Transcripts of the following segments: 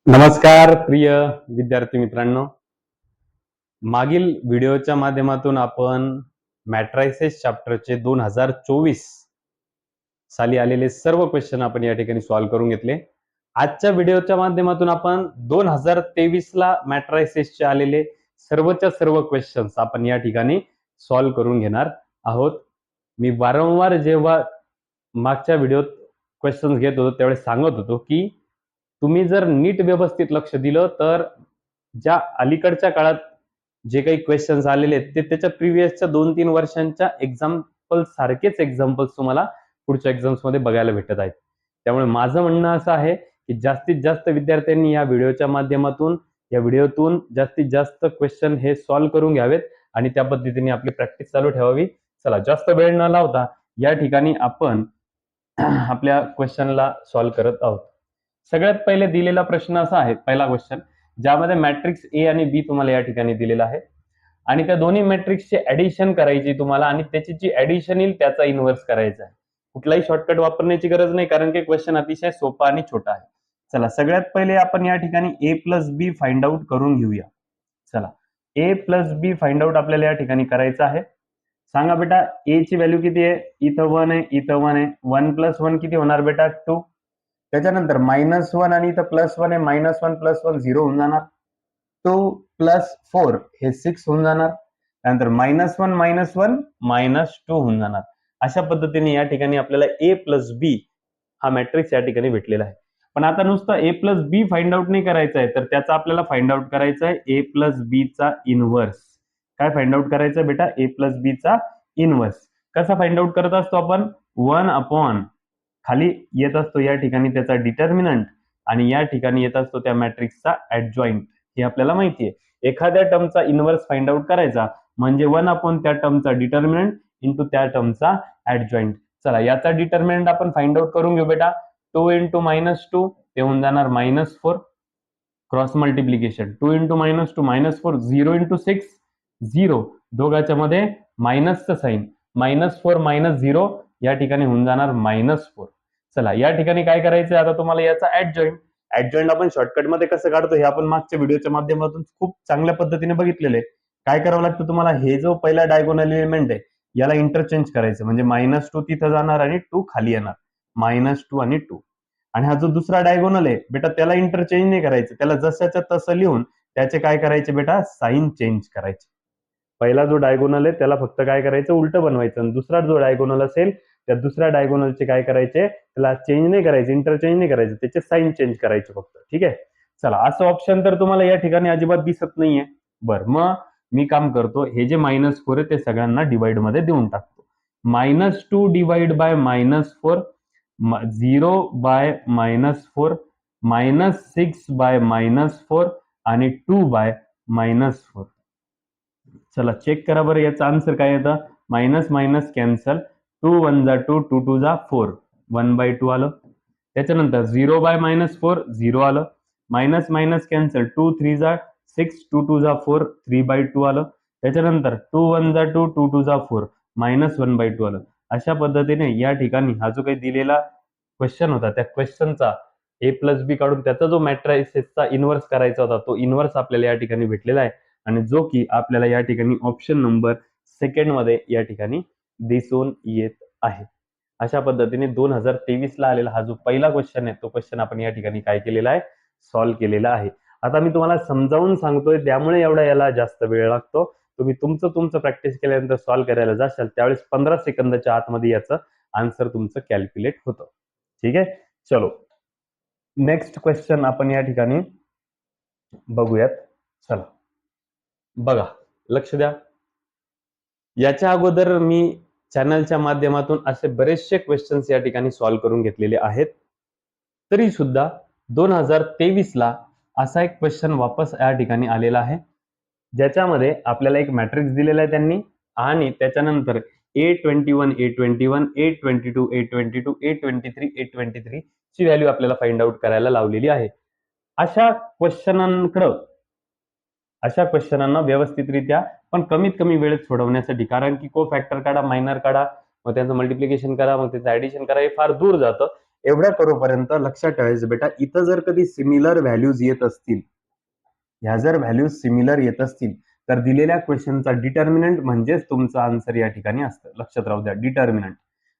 नमस्कार प्रिय विद्यार्थी मित्रांनो, मागील व्हिडिओच्या माध्यमातून आपण मॅट्रायसेस चॅप्टरचे 2024 साली आलेले सर्व क्वेश्चन आपण या ठिकाणी सॉल्व्ह करून घेतले. आजच्या व्हिडिओच्या माध्यमातून आपण 2023 ला मॅट्रायसेसचे आलेले सर्वच्या सर्व क्वेश्चन्स आपण या ठिकाणी सॉल्व्ह करून घेणार आहोत. मी वारंवार जेव्हा मागच्या व्हिडिओत क्वेश्चन्स घेत होतो त्यावेळेस सांगत होतो की तुम्ही जर नीट व्यवस्थित लक्ष दिलं तर ज्या अलीकडच्या काळात जे काही क्वेश्चन्स आलेले आहेत ते त्याच्या प्रिव्हियसच्या 2-3 वर्षांच्या एक्झाम्पल सारखेच एक्झाम्पल्स तुम्हाला पुढच्या एक्झाम्स मध्ये बघायला भेटत आहेत. त्यामुळे माझं म्हणणं असं आहे की जास्तीत जास्त विद्यार्थ्यांनी या व्हिडिओतून जास्तीत जास्त क्वेश्चन हे सॉल्व्ह करून घ्यावेत आणि त्या पद्धतीने आपली प्रॅक्टिस चालू ठेवावी. चला जास्त वेळ न लावता या ठिकाणी आपण आपल्या क्वेश्चनला सॉल्व्ह करत आहोत. सगळ्यात पहिले दिलेला प्रश्न असा आहे, पहिला क्वेश्चन, ज्यामध्ये मॅट्रिक्स ए आणि बी तुम्हाला या ठिकाणी दिलेला आहे आणि त्या दोन्ही मॅट्रिक्सची ऍडिशन करायची तुम्हाला आणि त्याची जी ऍडिशन येईल त्याचा इन्व्हर्स करायचा आहे. कुठलाही शॉर्टकट वापरण्याची गरज नाही कारण की क्वेश्चन अतिशय सोपा आणि छोटा आहे. चला सगळ्यात पहिले आपण या ठिकाणी ए प्लस बी फाइंड आउट करून घेऊया. चला ए प्लस बी फाइंड आउट आपल्याला या ठिकाणी करायचं आहे. सांगा बेटा ए ची व्हॅल्यू किती आहे? इथं 1 आहे, इथं 1 आहे. 1 + 1 किती होणार बेटा? 2. त्याच्यानंतर -1 आणि इथं +1 आहे, -1 + 1 0 होऊन जाणार. 2 + 4 हे 6 होऊन जाणार. त्यानंतर -1 -1 -2 होऊन जाणार. अशा पद्धतीने या ठिकाणी आपल्याला ए प्लस बी हा मॅट्रिक्स या ठिकाणी भेटलेला आहे. पण आता नुसतं ए प्लस बी फाइंड आउट नाही करायचं आहे, तर त्याचा आपल्याला फाइंड आउट करायचा आहे ए प्लस बी चा इनव्हर्स. काय फाइंड आउट करायचं बेटा? ए प्लस बी चा इनव्हर्स. कसा फाइंड आउट करत असतो आपण? 1 खाली येत असतो या ठिकाणी त्याचा डिटर्मिनंट आणि या ठिकाणी येत असतो त्या मॅट्रिक्सचा ऍडजॉइंट. हे आपल्याला माहिती आहे. एखाद्या टर्मचा इनव्हर्स फाइंड आउट करायचा म्हणजे 1 त्या टर्मचा डिटर्मिनंट इंटू त्या टर्मचा ऍडजॉइंट. चला याचा डिटर्मिनंट आपण फाइंड आउट करून घेऊ बेटा. 2 × -2 ते होऊन जाणार -4. Cross multiplication 2 × -2 -4. 0 × 6 0. दोघांच्या मध्ये मायनसचं साइन. -4 - 0 या ठिकाणी होऊन जाणार -4. चला या ठिकाणी काय करायचं आता तुम्हाला? याचा ऍडजॉइंट आपण शॉर्टकट मध्ये कसं काढतो हे आपण मागच्या व्हिडिओच्या माध्यमातून खूप चांगल्या पद्धतीने बघितलेलं आहे. काय करावं लागतं तुम्हाला? हे जो पहिला डायगोनल एलिमेंट आहे याला इंटरचेंज करायचं म्हणजे -2 तिथं जाणार आणि 2 खाली येणार. -2 आणि 2. आणि हा जो दुसरा डायगोनल आहे बेटा त्याला इंटरचेंज नाही करायचं, त्याला जशाच्या तसं लिहून त्याचे काय करायचे बेटा? साइन चेंज करायचे. पहिला जो डायगोनल आहे त्याला फक्त काय करायचं? उलटं बनवायचं आणि दुसरा जो डायगोनल असेल त्या दुसऱ्या डायगोनलचे काय करायचे? त्याला चेंज नाही करायचे, इंटरचेंज नाही करायचे, त्याचे साइन चेंज करायचे फक्त. ठीक आहे. चला असं ऑप्शन तर तुम्हाला या ठिकाणी अजिबात दिसत नाहीये. बरं मग मी काम करतो, हे जे -4 आहे ते सगळ्यांना डिवाइड मध्ये देऊन टाकतो. -2 डिवाइड बाय -4, 0 बाय -4, -6 बाय -4 आणि 2 बाय -4. चला चेक करा बरं याचा आन्सर काय येतं? Minus minus cancel. 2 1 जा 2, 2 2 जा 4, 1/2 आलं. त्याच्यानंतर 0 बाय -4 0 आलं. Minus minus cancel. 2 3 जा 6, 2 2 जा 4, 3/2 आलं. त्याच्यानंतर 2 1 जा 2, 2 2 जा 4, -1/2 आलं. अशा पद्धतीने या ठिकाणी हा जो काही दिलेला क्वेश्चन होता त्या क्वेश्चनचा ए प्लस बी काढून त्याचा जो मॅट्रायसेसचा इन्व्हर्स करायचा होता तो इन्व्हर्स आपल्याला या ठिकाणी भेटलेला आहे आणि जो की आपल्याला या ठिकाणी ऑप्शन नंबर 2 मध्ये या ठिकाणी दिसून येत आहे. अशा पद्धतीने 2023 ला आलेला हा जो पहिला क्वेश्चन आहे तो क्वेश्चन आपण या ठिकाणी काय केलेला आहे? सॉल्व्ह केलेला आहे. आता मी तुम्हाला समजावून सांगतोय त्यामुळे एवढा याला जास्त वेळ लागतो. तुम्ही तुमचं प्रॅक्टिस केल्यानंतर सॉल्व्ह करायला जाशाल त्यावेळेस 15 सेकंदाच्या आतमध्ये याचं आन्सर तुमचं कॅल्क्युलेट होतं. ठीक आहे. चलो नेक्स्ट क्वेश्चन आपण या ठिकाणी बघूयात. चला बघा, लक्ष द्या. याच्या अगोदर मी चॅनलच्या माध्यमातून असे बरेचसे क्वेश्चन्स या ठिकाणी सॉल्व्ह करून घेतलेले आहेत. तरी सुद्धा 2023 ला असा एक क्वेश्चन वापस या ठिकाणी आलेला आहे ज्याच्यामध्ये आपल्याला एक मॅट्रिक्स दिलेला आहे त्यांनी आणि त्याच्यानंतर A21 A21 A22 A22 A23 A23 ची व्हॅल्यू आपल्याला फाइंड आउट करायला लावलेली आहे. अशा क्वेश्चनांना व्यवस्थितरित्या पण कमीत कमी वेळेत सोडवण्यासाठी, कारण की को फॅक्टर काढा, मायनर काढा, मग त्याचं मल्टिप्लिकेशन करा, मग त्याचं ऍडिशन करा, हे फार दूर जातं. एवढ्या करोपर्यंत लक्षात ठेवायचं बेटा, इथं जर कधी सिमिलर व्हॅल्यूज येत असतील, ह्या जर व्हॅल्यूज सिमिलर येत असतील तर दिलेल्या क्वेश्चनचा डिटर्मिनंट म्हणजेच तुमचा आन्सर या ठिकाणी असतं. लक्षात राहू द्या, डिटर्मिनंट.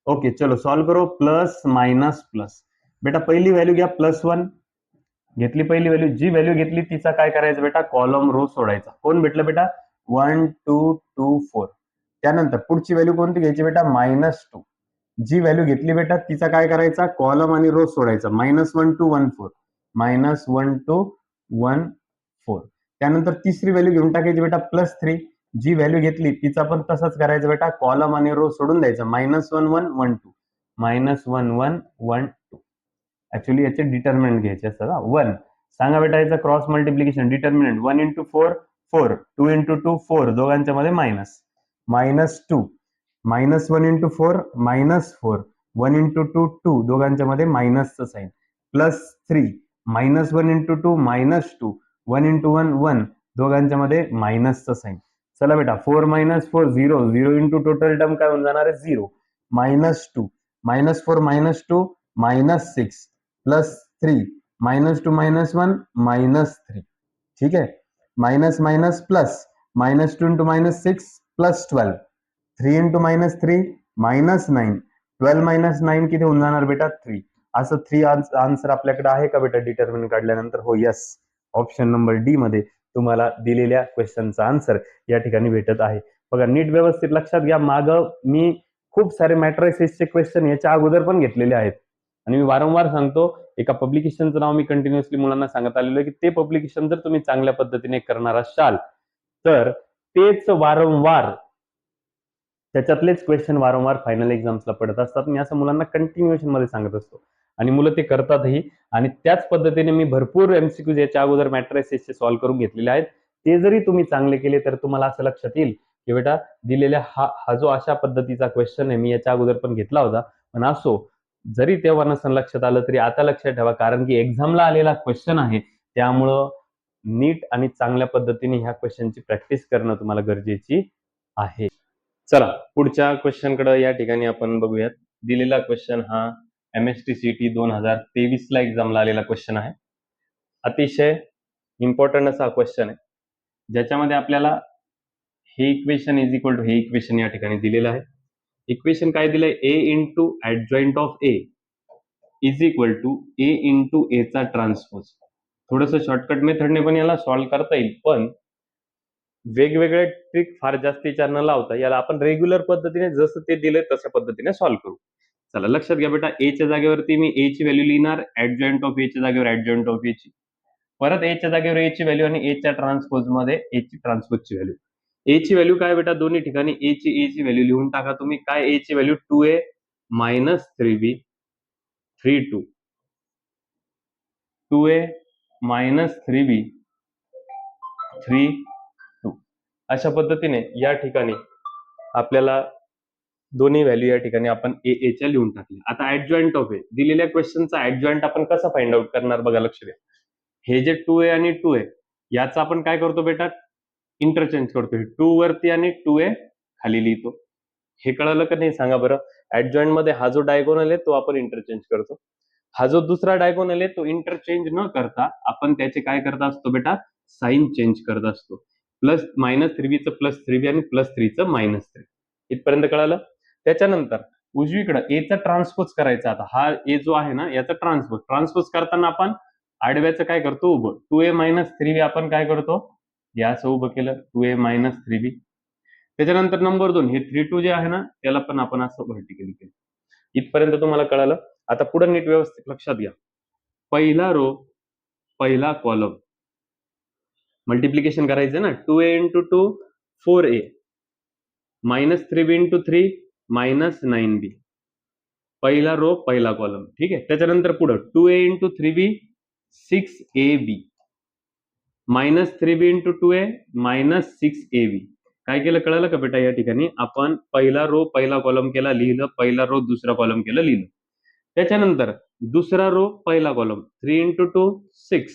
ओके, चलो सॉल्व करो. Plus minus plus. बेटा पहिली व्हॅल्यू घ्या +1 घेतली, पहिली व्हॅल्यू, जी व्हॅल्यू घेतली तिचा काय करायचं बेटा, कॉलम रो सोडायचा. कोण भेटलं बेटा, 1 2 2 4. त्यानंतर पुढची व्हॅल्यू कोणती घ्यायची बेटा, -2. जी व्हॅल्यू घेतली बेटा तिचा काय करायचा, कॉलम आणि रो सोडायचा. -1 to 1 4, -1 to 1 4. त्यानंतर तिसरी व्हॅल्यू घेऊन टाकायची बेटा +3. जी व्हॅल्यू घेतली तिचा पण तसंच करायचं बेटा, कॉलम आणि रो सोडून द्यायचं. -1 1 1 2, -1 1 1 2. ऍक्च्युअली याचे डिटर्मिनंट घ्यायचे असतात. 1 सांगा बेटा, याचं cross multiplication determinant 1 into 4 4, 2 into 2 4, दोघांच्या मध्ये मायनस. -2, -1 into 4 -4, 1 into 2 2, दोघांच्या मध्ये मायनसचं साईन. +3, -1 into 2 -2, 1 into 1 1, दोघांच्या मध्ये मायनसचं साईन. चला बेटा, 4 - 4 0, 0 into टोटल टर्म काय होऊन जाणार आहे, 0. -2, -4 -2 -6, +3, -2 -1 -3. ठीक आहे, minus minus plus, -2 into -6 +12, 3 into -3 -9, 12 - 9 किती होऊन जाणार बेटा, 3. असं 3 आन्सर आपल्याकडे आहे का बेटा डिटर्मिनंट काढल्यानंतर? हो, यस. ऑप्शन नंबर डी मध्ये तुम्हाला दिलेल्या क्वेश्चनचा आन्सर या ठिकाणी भेटत आहे. बघा, नीट व्यवस्थित लक्षात घ्या. मागं मी खूप सारे मॅट्रिसेसचे क्वेश्चन याच्या अगोदर पण घेतलेले आहेत आणि मी वारंवार सांगतो, एका पब्लिकेशनचं नाव मी कंटिन्युअसली मुलांना सांगत आलेलो आहे की ते पब्लिकेशन जर तुम्ही चांगल्या पद्धतीने करणार असाल तर तेच वारंवार, त्याच्यातलेच क्वेश्चन वारंवार फायनल एक्झाम्सला पडत असतात. मी असं मुलांना कंटिन्युएशन मध्ये सांगत असतो आणि मुलं ते करतातही. आणि त्याच पद्धतीने मी भरपूर एमसीक्यूज याच्या अगोदर मॅट्रिसेसचे सॉल्व्ह करून घेतलेले आहेत. ते जरी तुम्ही चांगले केले तर तुम्हाला असं लक्षात येईल की बेटा दिलेल्या हा जो अशा पद्धतीचा क्वेश्चन आहे मी याच्या अगोदर पण घेतला होता. पण असो, जरी तेव्हा नसेल लक्षात आलं तरी आता लक्षात ठेवा, कारण की एक्झामला आलेला क्वेश्चन आहे. त्यामुळं नीट आणि चांगल्या पद्धतीने ह्या क्वेश्चनची प्रॅक्टिस करणं तुम्हाला गरजेची आहे. चला पुढच्या क्वेश्चन कडे या ठिकाणी आपण बघूयात. दिलेला क्वेश्चन हा MSTCT 2023 ला एक्झामला आलेला क्वेश्चन आहे. अतिशय इम्पॉर्टंट असा क्वेश्चन आहे, ज्याच्यामध्ये आपल्याला हे इक्वेशन इज इक्वल टू हे इक्वेशन या ठिकाणी दिलेलं आहे. इक्वेशन काय दिलंय, A into adjoint of A is equal to A into A चा ट्रान्सपोज. थोडंसं शॉर्टकट मेथडने पण याला सॉल्व्ह करता येईल, पण वेगवेगळे ट्रिक फार जास्त विचार न लावता याला आपण रेग्युलर पद्धतीने जसं ते दिले तशा पद्धतीने सॉल्व्ह करू. चला लक्षात घ्या बेटा, ए च्या जागेवरती मी ए ची व्हॅल्यू लिहिणार, ऍडजॉइंट ऑफ ए च्या जागेवर ऍडजॉइंट ऑफ ए ची, परत ए च्या जागेवर ए ची व्हॅल्यू आणि ए च्या ट्रान्सपोज मध्ये ए ची ट्रान्सपोजची व्हॅल्यू. ए ची व्हॅल्यू काय बेटा, दोन्ही ठिकाणी ए ची व्हॅल्यू लिहून टाका तुम्ही. काय ए ची value, 2a - 3b 3 2, 2a - 3b 3 2. अशा पद्धतीने या ठिकाणी आपल्याला दोन्ही व्हॅल्यू या ठिकाणी आपण ए च्या लिहून टाकल्या. आता ऍडजॉइंट ऑफ ए, दिलेल्या क्वेश्चनचा ऍडजॉइंट आपण कसं फाइंड आउट करणार बघा, लक्ष द्या. हे जे 2a आणि 2a याचा आपण काय करतो बेटा, इंटरचेंज करतो. 2 वरती आणि 2a खाली लिहितो. हे कळालं का नाही सांगा बरं. ऍडजॉइंट मध्ये हा जो डायगोनल आहे तो आपण इंटरचेंज करतो. हा जो दुसरा डायगोनल आहे तो इंटरचेंज न करता आपण त्याचे काय करत असतो बेटा, साइन चेंज करत असतो. -3b चं +3b आणि +3 चं -3. इथपर्यंत कळालं. त्याच्यानंतर उजवीकडे ए चा ट्रान्सपोज करायचा. आता हा ए जो आहे ना याचा ट्रान्सपोज करताना आपण आडव्याचं काय करतो, उभं. 2a - 3b आपण काय करतो, या असं उभं केलं, 2a - 3b. त्याच्यानंतर नंबर 2 हे 3 2 जे आहे ना त्याला पण आपण असं व्हर्टिकली केलं. इथपर्यंत तुम्हाला कळालं. आता पुढे नीट व्यवस्थित लक्षात घ्या. पहिला रो पहिला कॉलम मल्टिप्लिकेशन करायचं ना, 2a into 2 4a, -3b into 3 -9b. पहिला रो पहिला कॉलम, ठीक आहे. त्याच्यानंतर पुढे 2a into 3b 6ab, -3b into 2a -6ab. काय केलं कळालं का बेटा, या ठिकाणी आपण पहिला रो पहिला कॉलम केला, लिहिलं. पहिला रो दुसरा कॉलम केलं, लिहिलं. त्याच्यानंतर दुसरा रो पहिला कॉलम, 3 into 2 6,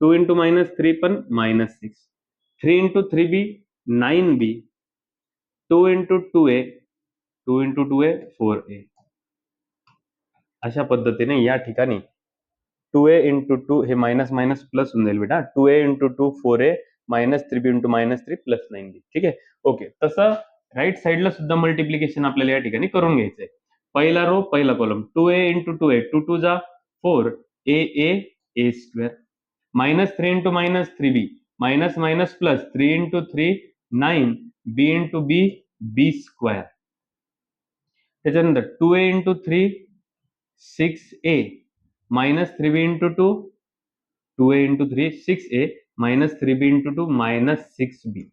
2 into -3 पण -6, 3 into 3b 9b, 2 into 2a 4a. अशा पद्धतीने या ठिकाणी 2a इंटू 2 हे मायनस मायनस प्लस होऊन जाईल बेटा. 2a into 2 4a minus 3b into minus 3 plus 9b. ठीक आहे. ओके. तसं राईट साईडला सुद्धा मल्टिप्लिकेशन आपल्याला या ठिकाणी करून घ्यायचंय. पहिला रो पहिला कॉलम 2a इंटू 2a 2 2 जा 4 a square minus 3 into minus 3b minus minus plus 3 into 3 9 b into b square. त्याच्यानंतर 2a into 3 6a minus 3b into 2 2a into 3 6a minus 3b into 2 minus 6b.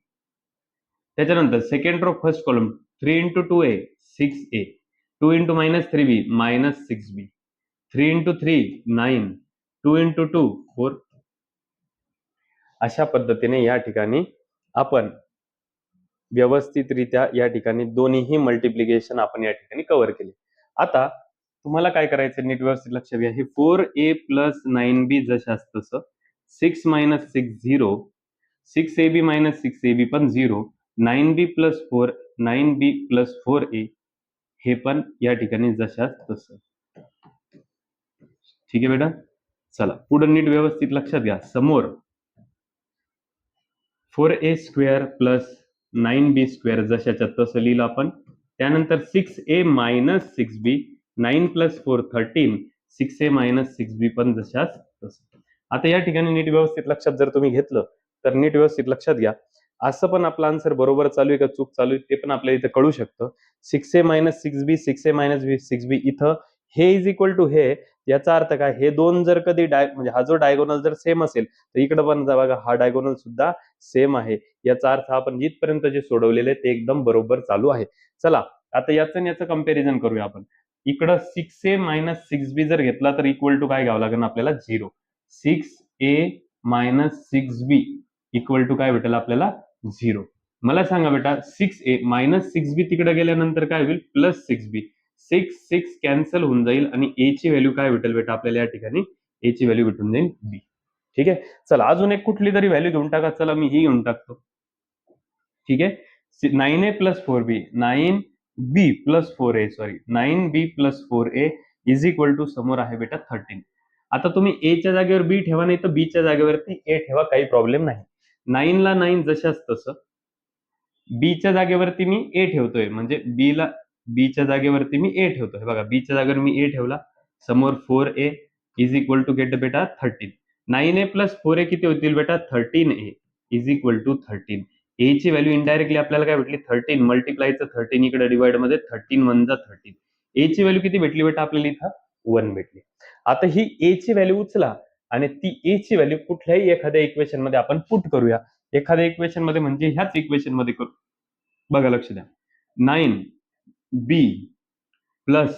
त्याच्यानंतर second row first column 3 into 2a 6a 2 into minus 3b minus 6b 3 into 3 9 2 into 2 4. अशा पद्धतीने या ठिकाणी आपण व्यवस्थितरित्या या ठिकाणी दोन्हीही मल्टिप्लिकेशन आपण या ठिकाणी कव्हर केले. आता तुम्हाला काय करायचं नीट व्यवस्थित लक्ष द्या. हे 4a प्लस 9b जशाच तसं 6 मायनस 6 0 6ab मायनस 6ab पण 0 9b plus 4 9b plus 4a हे पण या ठिकाणी जशाच तसं. ठीक आहे बेटा. चला पुढे नीट व्यवस्थित लक्षात घ्या. समोर 4a square plus 9b square जशाच्या तसं लिहिलं आपण. त्यानंतर 6a minus 6b 9 plus 4 13 6a minus 6b पण जशाच तसं. आता या ठिकाणी नीट व्यवस्थित लक्षात जर तुम्ही घेतलं तर नीट व्यवस्थित लक्षात घ्या. असं पण आपला आन्सर बरोबर चालू आहे का चूक चालू आहे ते पण आपल्याला इथं कळू शकतं. 6a minus 6b 6a minus 6b इथं हे इज इक्वल टू हे. याचा अर्थ काय, हे दोन जर कधी म्हणजे हा जो डायगोनल जर सेम असेल तर इकडे पण बघा हा डायगोनल सुद्धा सेम आहे. याचा अर्थ आपण इथपर्यंत जे सोडवलेले ते एकदम बरोबर चालू आहे. चला आता याचं आणि याचं कंपॅरिझन करूया आपण. इकडं 6a मायनस 6b जर घेतला तर इक्वल टू काय घ्यावं लागेल आपल्याला 0. 6a minus 6b equal to काय भेटेल आपल्याला 0. मला सांगा बेटा 6a मायनस 6b तिकडे गेल्यानंतर काय होईल प्लस 6b 6 कॅन्सल होऊन जाईल आणि a ची व्हॅल्यू काय भेटेल बेटा आपल्याला या ठिकाणी a ची व्हॅल्यू भेटून जाईल b. ठीक आहे. चला अजून एक कुठली तरी व्हॅल्यू घेऊन टाका. चला मी ही घेऊन टाकतो. ठीक आहे. 9a plus 4b 9b plus 4a sorry 9b plus 4a is equal to समोर आहे बेटा 13. आता तुम्ही a च्या जागेवर b ठेवा नाही तर b च्या जागेवरती a ठेवा काही प्रॉब्लेम नाही. 9 ला 9 जशाच तसं b च्या जागेवरती मी a ठेवतोय म्हणजे b च्या जागेवरती मी a ठेवतोय. बघा b च्या जागेवर मी a ठेवला समोर 4a is equal to get बेटा 13. 9a प्लस 4a किती होतील बेटा 13a is equal to 13. a ची व्हॅल्यू इनडायरेक्टली आपल्याला काय भेटली 13 मल्टिप्लायचं 13 इकडे डिवाइड मध्ये 13 1 जा 13. a ची व्हॅल्यू किती भेटली बेटा आपल्याला इथं 1 भेटली. आता ही a ची व्हॅल्यू उचला आणि ती a ची व्हॅल्यू कुठल्याही एखाद्या इक्वेशन मध्ये आपण पुट करूया. एखाद्या इक्वेशन मध्ये म्हणजे ह्याच इक्वेशन मध्ये करू. बघा लक्ष द्या. 9b प्लस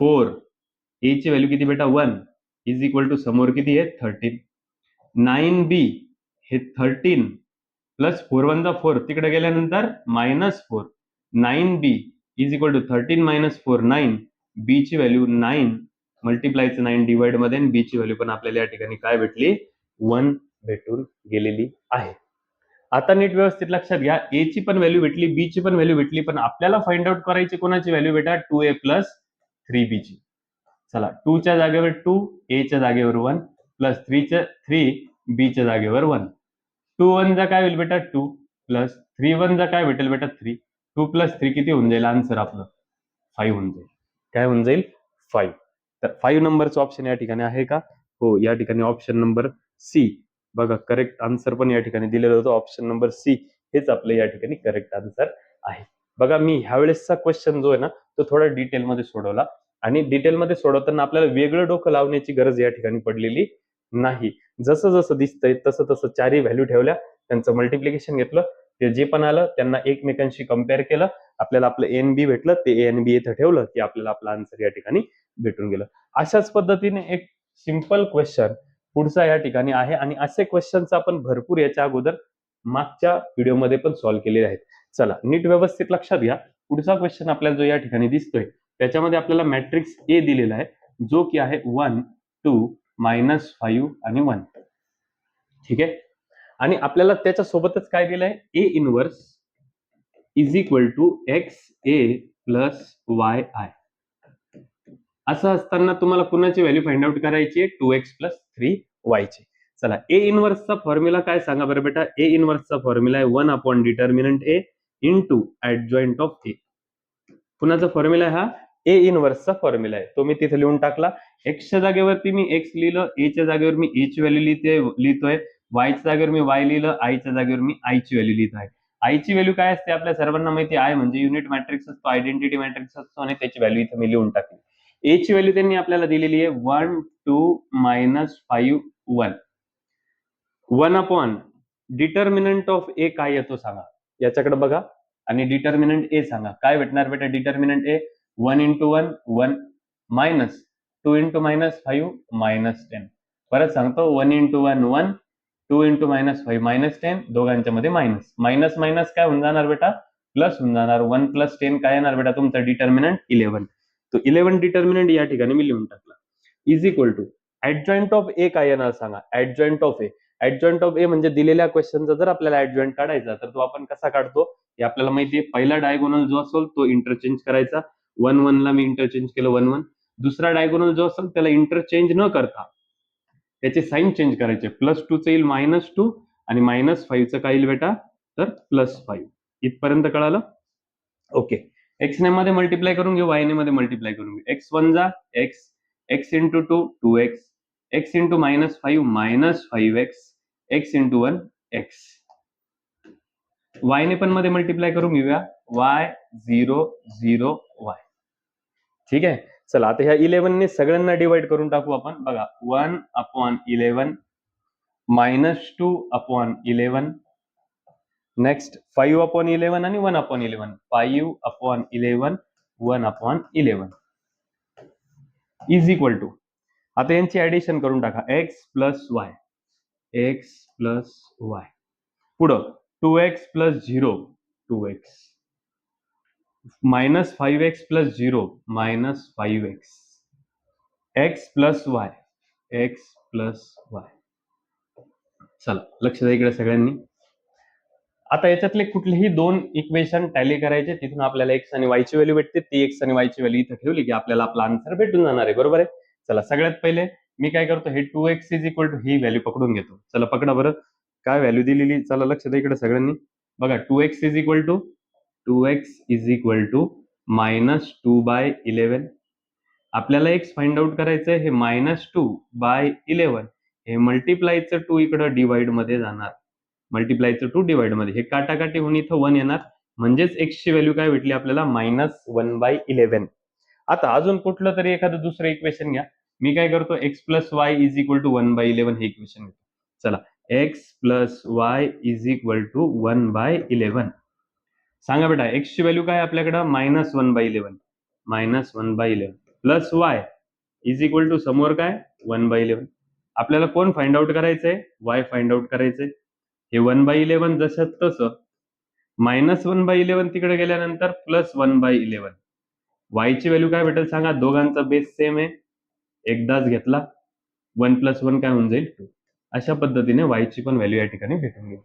4 a ची व्हॅल्यू किती बेटा 1 इज इक्वल टू समोर किती आहे 13. 9b हे 13 प्लस 4 1 जा 4 तिकडे गेल्यानंतर minus 4 9b is equal to 13 minus 4 9 b ची व्हॅल्यू 9 मल्टिप्लायचं 9 डिवाइड मध्ये आणि b ची व्हॅल्यू पण आपल्याला या ठिकाणी काय भेटली 1 भेटून गेलेली आहे. आता नीट व्यवस्थित लक्षात घ्या. a ची पण व्हॅल्यू भेटली b ची पण व्हॅल्यू भेटली पण आपल्याला फाइंड आउट करायची कोणाची व्हॅल्यू बेटा 2a प्लस 3b ची. चला 2 च्या जागेवर 2 a च्या जागेवर 1 प्लस 3 b च्या जागेवर 1. 2 1 जा काय होईल बेटा 2 प्लस 3 1 जा काय भेटेल बेटा 3. 2 प्लस 3 किती होऊन जाईल आन्सर आपलं 5 होऊन जाईल. काय होऊन जाईल 5. तर 5 नंबरचं ऑप्शन या ठिकाणी आहे का? हो या ठिकाणी ऑप्शन नंबर सी. बघा करेक्ट आन्सर पण या ठिकाणी दिलेलं होतं. ऑप्शन नंबर सी हेच आपलं या ठिकाणी करेक्ट आन्सर आहे. बघा मी ह्यावेळेसचा क्वेश्चन जो आहे ना तो थोडा डिटेलमध्ये सोडवला आणि डिटेलमध्ये सोडवताना आपल्याला वेगळं डोकं लावण्याची गरज या ठिकाणी पडलेली नाही. जसं जसं दिसतंय तसं तसं चारही व्हॅल्यू ठेवल्या त्यांचं मल्टिप्लिकेशन घेतलं ते जे पण आलं त्यांना एकमेकांशी कम्पेअर केलं आपल्याला आपलं ए एन बी भेटलं ते ए एन बी इथं ठेवलं की आपल्याला आपलं आन्सर या ठिकाणी भेटून गेलं. अशाच पद्धतीने एक सिंपल क्वेश्चन पुढचा या ठिकाणी आहे आणि असे क्वेश्चन्स आपण भरपूर याच्या अगोदर मागच्या व्हिडिओमध्ये पण सॉल्व्ह केलेले आहेत. चला नीट व्यवस्थित लक्षात घ्या. पुढचा क्वेश्चन आपल्याला जो या ठिकाणी दिसतोय त्याच्यामध्ये आपल्याला मॅट्रिक्स ए दिलेला आहे जो की आहे 1 2 -5 आणि 1. ठीक आहे. आणि आपल्याला त्याच्या सोबतच काय दिलंय A inverse is equal to X A plus Y I. असं असताना तुम्हाला कुणाची व्हॅल्यू फाइंड आउट करायची आहे 2x + 3y ची. चला ए इनव्हर्सचा फॉर्म्युला काय सांगा बरं बेटा. ए इनव्हर्सचा फॉर्म्युला आहे 1 determinant A into adjoint of A. कुणाचा फॉर्म्युला आहे हा. ए इनव्हर्सचा फॉर्म्युला आहे, तो मी तिथे लिहून टाकला. एक्सच्या जागेवरती मी एक्स लिहिलं, एच्या जागेवर मी ए ची व्हॅल्यू लिहितोय, वायच्या जागेवर मी वाय लिहिलं, आयच्या जागेवर मी आय ची व्हॅल्यू लिहित आहे. आयची व्हॅल्यू काय असते आपल्या सर्वांना माहिती आहे. आय म्हणजे युनिट मॅट्रिक्स असतो, आयडेंटिटी मॅट्रिक्स असतो आणि त्याची व्हॅल्यू इथे मी लिहून टाकली. ए ची व्हॅल्यू त्यांनी आपल्याला दिलेली आहे 1 2 -5 1. 1 डिटर्मिनंट ऑफ ए काय येतो सांगा. याच्याकडे बघा आणि डिटर्मिनंट ए सांगा. काय भेटणार बेटा डिटर्मिनंट ए. 1 × 1 1 मायनस 2 × -5 -10. परत सांगतो 1 × 1 1 2 × -5 -10. दोघांच्या मध्ये मायनस मायनस मायनस काय होऊन जाणार बेटा प्लस होऊन जाणार. 1 + 10 काय येणार बेटा तुमचा डिटर्मिनंट 11. तो 11 डिटर्मिनंट या ठिकाणी मी लिहून टाकला. Is equal to adjoint of A काय येणार सांगा. Adjoint of A. Adjoint of A म्हणजे दिलेल्या क्वेश्चनचा जर आपल्याला ऍडजॉइंट काढायचा तर तो आपण कसा काढतो हे आपल्याला माहितीये. पहिला डायगोनल जो असेल तो इंटरचेंज करायचा. 1 1 ला मी इंटरचेंज केलं 1 1. दुसरा डायगोनल जो असेल त्याला इंटरचेंज न करता त्याचे साईन चेंज करायचे. +2 चं येईल -2 आणि -5 चं काय येईल बेटा तर +5. इथपर्यंत कळालं. ओके. एक्स ने मध्ये मल्टिप्लाय करून घेऊ, वाय ने मध्ये मल्टिप्लाय करून घेऊ. एक्स 1 जा x, x × 2 2x, x × -5 -5x, x × 1 x. Y ने पण मध्ये मल्टिप्लाय करून घेऊया. y 0 0 y. ठीक आहे. चला आता ह्या 11 ने सगळ्यांना डिवाइड करून टाकू आपण. बघा 1/11 -2/11 नेक्स्ट 5/11 आणि 1/11. 5/11 1/11 इज इक्वल टू. आता यांची ऍडिशन करून टाका. x + y, x + y. पुढं 2x + 0 2x, -5x + 0 -5x, x + y, x + y. चला लक्ष द्या इकडे सगळ्यांनी. आता याच्यातले कुठलेही दोन इक्वेशन टॅली करायचे, तिथून आपल्याला एक्स आणि वाय ची व्हॅल्यू भेटते. ती एक्स आणि वाय ची व्हॅल्यू इथे ठेवली की आपल्याला आपला आन्सर भेटून जाणार आहे. बरोबर आहे. चला सगळ्यात पहिले मी काय करतो, हे 2x = ही व्हॅल्यू पकडून घेतो. चला पकडा बरं काय व्हॅल्यू दिलेली. चला लक्ष द्या इकडे सगळ्यांनी. बघा 2x = -2/11. आपल्याला x फाइंड आउट करायचंय. हे -2/11 हे मल्टिप्लायचं 2 इकडे डिवाइड मध्ये जाणार. मल्टिप्लायचं 2 डिवाइड मध्ये हे काटाकाटी होऊन इथं 1 येणार. म्हणजेच x ची व्हॅल्यू काय भेटली आपल्याला -1/11. आता अजून कुठलं तरी एखादं दुसरं इक्वेशन घ्या. मी काय करतो x + y = 1/11 हे इक्वेशन घेतो. चला x + y = 1/11. सांगा बेटा x ची व्हॅल्यू काय आपल्याकडे -1/11 -1/11 प्लस y समोर काय 1/11. आपल्याला कोण फाइंड आउट करायचंय y फाइंड आउट करायचंय. हे 1/11 जसं तसं -1/11 तिकडे गेल्यानंतर +1/11. y ची व्हॅल्यू काय भेटेल सांगा. दोघांचा बेस सेम आहे. एकदाच घेतला 1 + 1 काय होऊन जाईल 2. अशा पद्धतीने y ची पण व्हॅल्यू या ठिकाणी भेटून गेली.